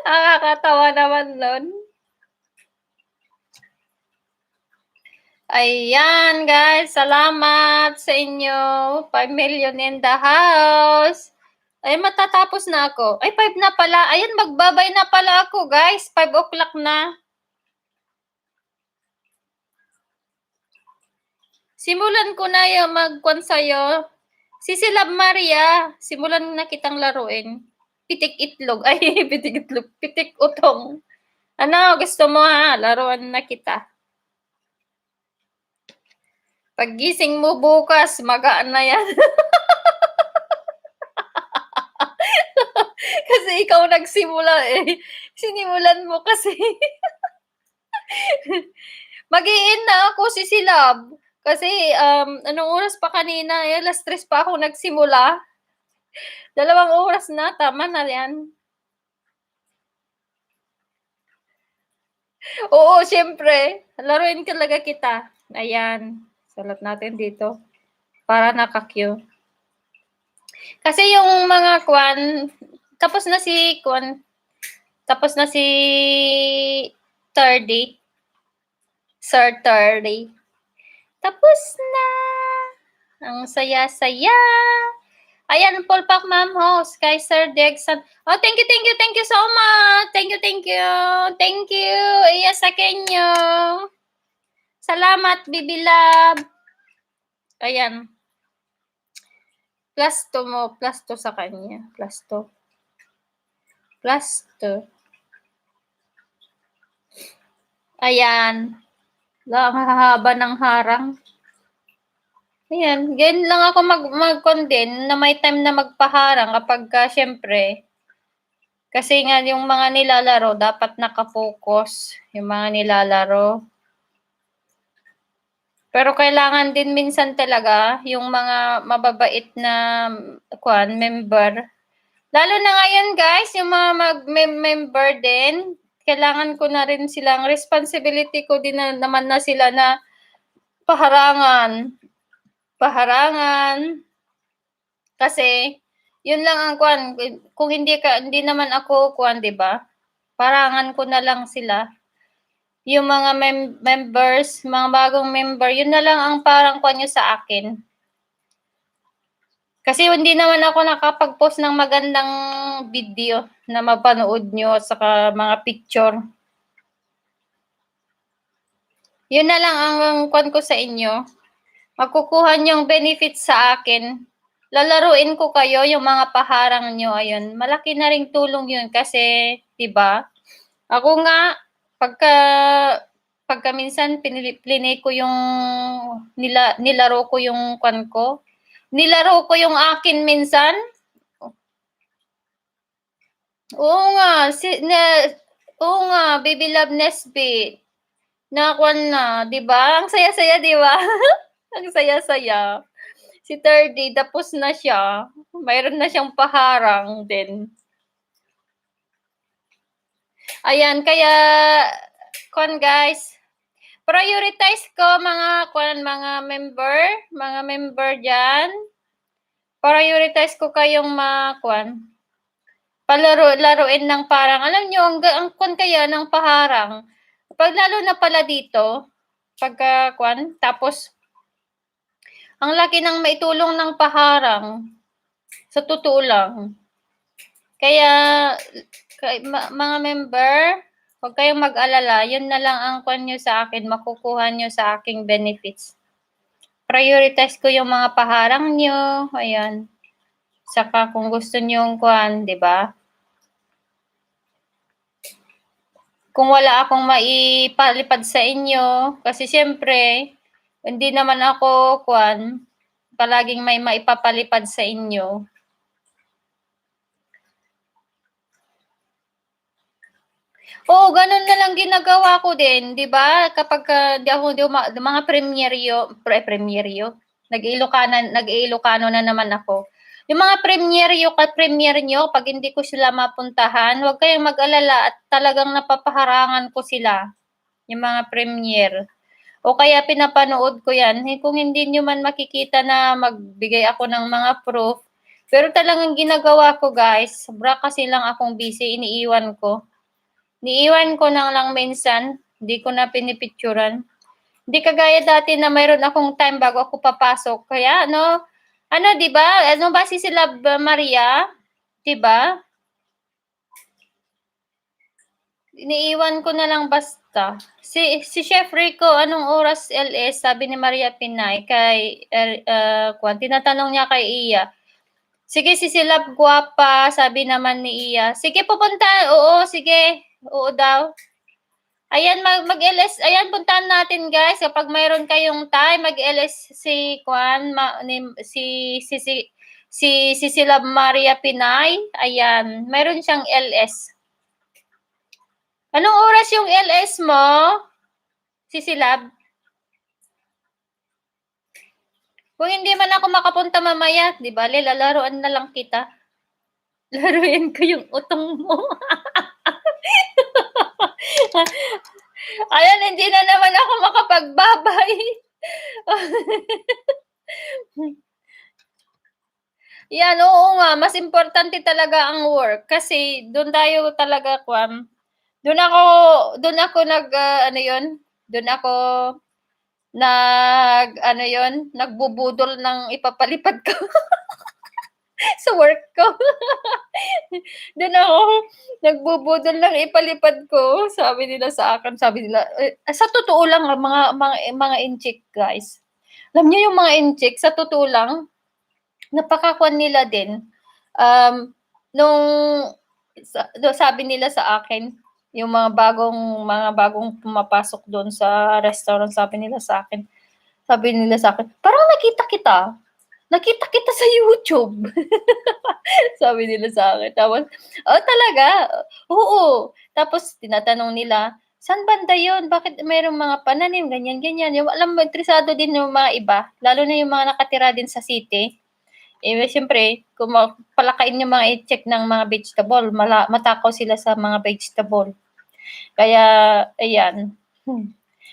Nakakatawa naman nun. Ayan, guys. Salamat sa inyo. 5 million in the house. Ay, matatapos na ako. Ay, 5 na pala. Ayan, magbabay na pala ako, guys. 5 o'clock na. Simulan ko na yung magkwan sa'yo. Sisilab Maria, simulan na kitang laruin. Pitik itlog. Ay, pitik itlog. Pitik utong. Ano, gusto mo ha? Laruan na kita. Paggising mo bukas, magaan na yan. Kasi ikaw nagsimula eh. Sinimulan mo kasi. Mag-i-in na ako, sisilab. Kasi, anong oras pa kanina? 3:00 pa ako nagsimula. 2 oras na, tama na yan. Oo, siyempre. Laruin talaga kita. Ayan. Salat natin dito. Para naka-queue. Kasi yung mga tapos na si Thirdy. Sir Thirdy. Tapos na. Ang saya-saya. Ayan, full pack ma'am host kay Sir Dexon. Oh, thank you so much. Thank you. Iya sa Kenyo. Salamat, Bibi Love. Ayan. +2 mo, +2 sa kanya. +2. Ayan. Ang hahaba ng harang. Ayan, ganyan lang ako mag-content na may time na magpaharang kapag syempre Kasi nga yung mga nilalaro dapat naka-focus yung mga nilalaro. Pero kailangan din minsan talaga yung mga mababait na member. Lalo na ngayon guys, yung mga member din, kailangan ko na rin silang responsibility ko din na naman na sila na paharangan. Kasi yun lang ang kung hindi naman ako 'di ba? Parangan ko na lang sila. Yung mga members, mga bagong member, yun na lang ang parang nyo sa akin. Kasi hindi naman ako nakapag-post ng magandang video na mapanood nyo at saka mga picture. Yun na lang ang ko sa inyo. Makukuha nyong benefits sa akin. Lalaruin ko kayo yung mga paharang nyo. Ayun, malaki na ring tulong yun kasi, 'di ba? Ako nga pagka minsan plinay ko yung nilaro ko yung ko. Nilaro ko yung akin minsan. Oo nga, oo nga, Baby Love Nesbit. Na 'di ba? Ang saya-saya, 'di ba? Ang saya-saya. Si 30 tapos na siya. Mayroon na siyang paharang din. Ayan, kaya guys, prioritize ko mga member diyan. Prioritize ko kayong laruin ng parang alam niyo ang kaya ng paharang. Pag lalo na pala dito, pagka tapos ang laki ng maitulong ng paharang. Sa totoo lang. Kaya mga member, huwag kayong mag-alala. Yun na lang ang nyo sa akin, makukuha nyo sa aking benefits. Prioritize ko yung mga paharang nyo. Ayan. Saka kung gusto nyo yung 'di ba? Kung wala akong maipalipad sa inyo, kasi siyempre, hindi naman ako palaging may maipapalipad sa inyo. Oo, ganun na lang ginagawa ko din, 'di ba? Kapag mga premyeryo, nag-Ilocano na naman ako. Yung mga premier nyo, pag hindi ko sila mapuntahan, huwag kayong mag-alala at talagang napapaharangan ko sila, yung mga premier. O kaya pinapanood ko yan. Kung hindi nyo man makikita na magbigay ako ng mga proof, pero talagang ginagawa ko guys, sobra kasi lang akong busy, iniiwan ko na lang minsan, hindi ko na pinipicturan. Hindi kagaya dati na mayroon akong time bago ako papasok. Kaya 'di ba? Ano ba si sila Maria? 'Di ba? Iniiwan ko na lang basta. Si Chef Rico, anong oras LS? Sabi ni Maria Pinay kay tinatanong niya kay Iya. Sige, si Silab Guapa, sabi naman ni Iya. Sige, pupunta. Oo, sige. Oo daw. Ayan, mag-LS. Ayan, puntahan natin guys. Kapag mayroon kayong time, mag-LS si Silab Maria Pinay. Ayan, mayroon siyang LS. Anong oras yung LS mo? Si Silab? Kung hindi man ako makapunta mamaya, di ba, lalaruan na lang kita. Laruin ko yung utong mo. Ayan, hindi na naman ako makapagbabay. Yan, oo nga, mas importante talaga ang work kasi doon tayo talaga doon ako nagbubudol ng ipapalipad ko sa work ko. Doon ako nagbubudol ng ipalipad ko, sabi nila sa akin, sa totoo lang mga incheck guys. Alam niyo yung mga incheck, sa totoo lang, napakakuan nila din. Sabi nila sa akin, yung mga bagong pumapasok doon sa restaurant, sabi nila sa akin, parang nakita kita. nakita kita sa YouTube. Sabi nila sa akin. Tapos, talaga? Oo. Tapos, tinatanong nila, saan banda yun? Bakit mayroong mga pananim, ganyan-ganyan. Yung, alam mo, interesado din yung mga iba, lalo na yung mga nakatira din sa city. Siyempre, kung palakain yung mga i-check ng mga vegetable, matakaw sila sa mga vegetable. Kaya, ayan.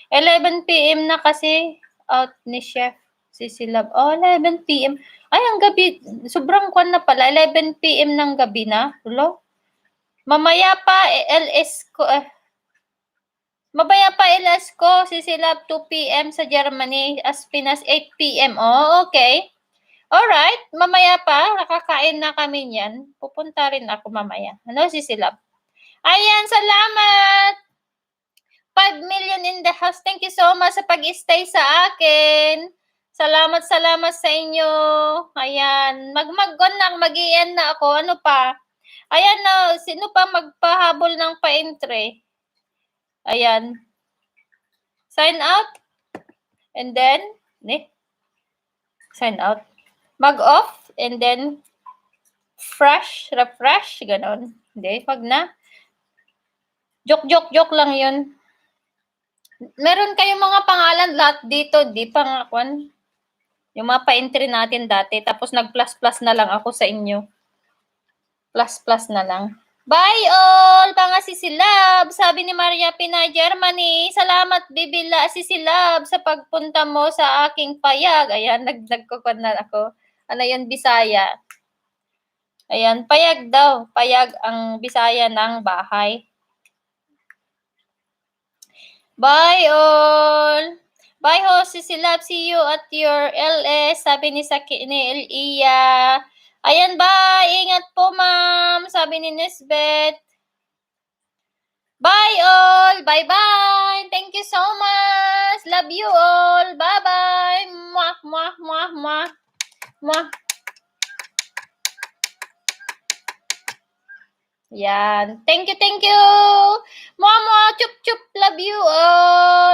11 PM na kasi, out ni Chef Sisilab. 11 PM. Ay, ang gabi, sobrang kwan na pala, 11 PM ng gabi na. Hulo? Mamaya pa, LS ko, mamaya pa LS ko, Sisilab 2 PM sa Germany, as Pinas 8 PM. Oh, okay. Alright, mamaya pa, nakakain na kami niyan. Pupunta rin ako mamaya. Ano, Sisilab? Ayan, salamat! 5 million in the house. Thank you so much sa pag-stay sa akin. Salamat sa inyo. Ayan, mag-i-end na ako. Ano pa? Ayan na, sino pa magpahabol ng pa-entry? Ayan. Sign out. And then, sign out. Mag-off. And then, refresh. Ganon. Hindi, wag na. Joke lang yun. Meron kayong mga pangalan lahat dito, di pa nga kwan. Yung mga pa-entry natin dati, tapos nag-plus na lang ako sa inyo. Plus na lang. Bye all, mga Sisilab! Sabi ni Maria Pina, Germany, salamat Bibila Sisilab sa pagpunta mo sa aking payag. Ayan, nagkukwan na ako. Ano yun, Bisaya. Ayan, payag daw. Payag ang Bisaya ng bahay. Bye all! Bye ho, Sisilab. See you at your LS. Sabi ni Iya. Ayan, bye. Ingat po, ma'am. Sabi ni Nesbeth. Bye all. Bye-bye. Thank you so much. Love you all. Bye-bye. Mwah, mwah, mwah, mwah. Mwah. Yan. Thank you. Mwah, mwah. Chup, chup. Love you all.